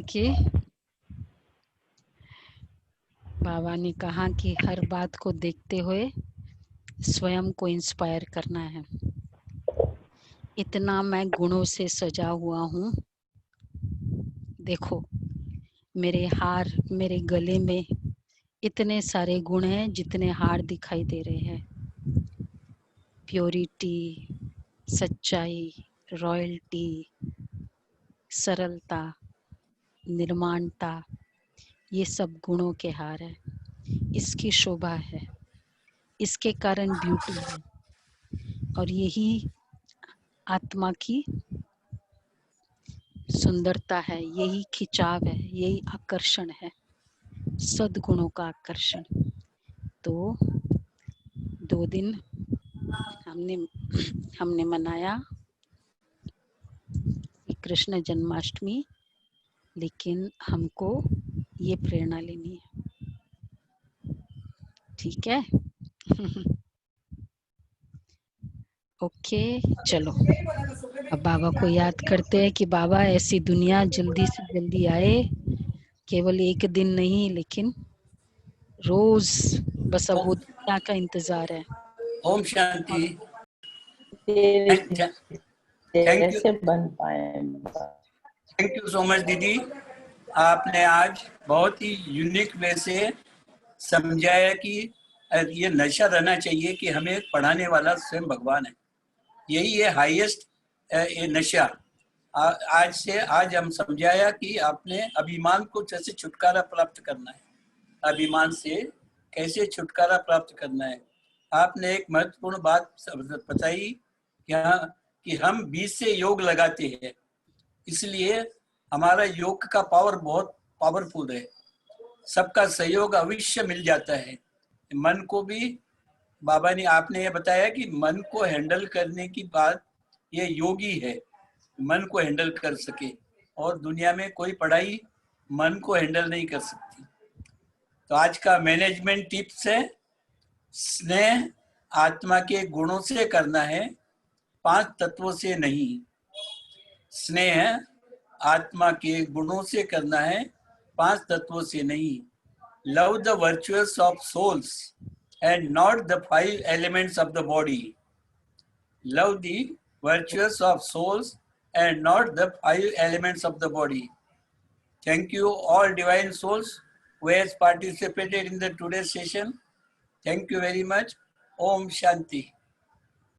ने कहा कि हर बात को देखते हुए स्वयं को इंस्पायर करना है। इतना मैं गुणों से सजा हुआ हूँ, देखो मेरे हार, मेरे गले में इतने सारे गुण हैं जितने हार दिखाई दे रहे हैं। प्योरिटी, सच्चाई, रॉयल्टी, सरलता, निर्माणता, ये सब गुणों के हार है। इसकी शोभा है, इसके कारण ब्यूटी है, और यही आत्मा की सुंदरता है, यही खिंचाव है, यही आकर्षण है, सद्गुणों का आकर्षण। तो 2 दिन हमने मनाया कृष्ण जन्माष्टमी, लेकिन हमको ये प्रेरणा लेनी है, ठीक है? ओके, चलो अब बाबा को याद करते हैं कि बाबा ऐसी दुनिया जल्दी से जल्दी आए, केवल एक दिन नहीं लेकिन रोज, बस अब वो दुनिया का इंतजार है।
Om Shanti. Thank you so much दीदी, आपने आज बहुत ही यूनिक वे से समझाया कि ये नशा रहना चाहिए कि हमें पढ़ाने वाला स्वयं भगवान है। यही है हाईएस्ट ये नशा। आज हम समझाया कि आपने अभिमान को कैसे छुटकारा प्राप्त करना है, अभिमान से कैसे छुटकारा प्राप्त करना है। आपने एक महत्वपूर्ण बात बताई कि हम बीज से योग लगाते हैं, इसलिए हमारा योग का पावर बहुत पावरफुल है। सबका सहयोग अवश्य मिल जाता है। मन को भी बाबा ने, आपने ये बताया कि मन को हैंडल करने की बात, ये योगी है, मन को हैंडल कर सके, और दुनिया में कोई पढ़ाई मन को हैंडल नहीं कर सकती। तो आज का मैनेजमेंट टिप्स है, स्नेह आत्मा के गुणों से करना है, 5 तत्वों से नहीं। स्नेह आत्मा के गुणों से करना है, 5 तत्वों से नहीं। Love the virtuous of souls and not the 5 elements of the body. Love the virtues of souls and not the 5 elements of the body. Thank you all divine souls who has participated in the today's session. Thank you very much. Om Shanti.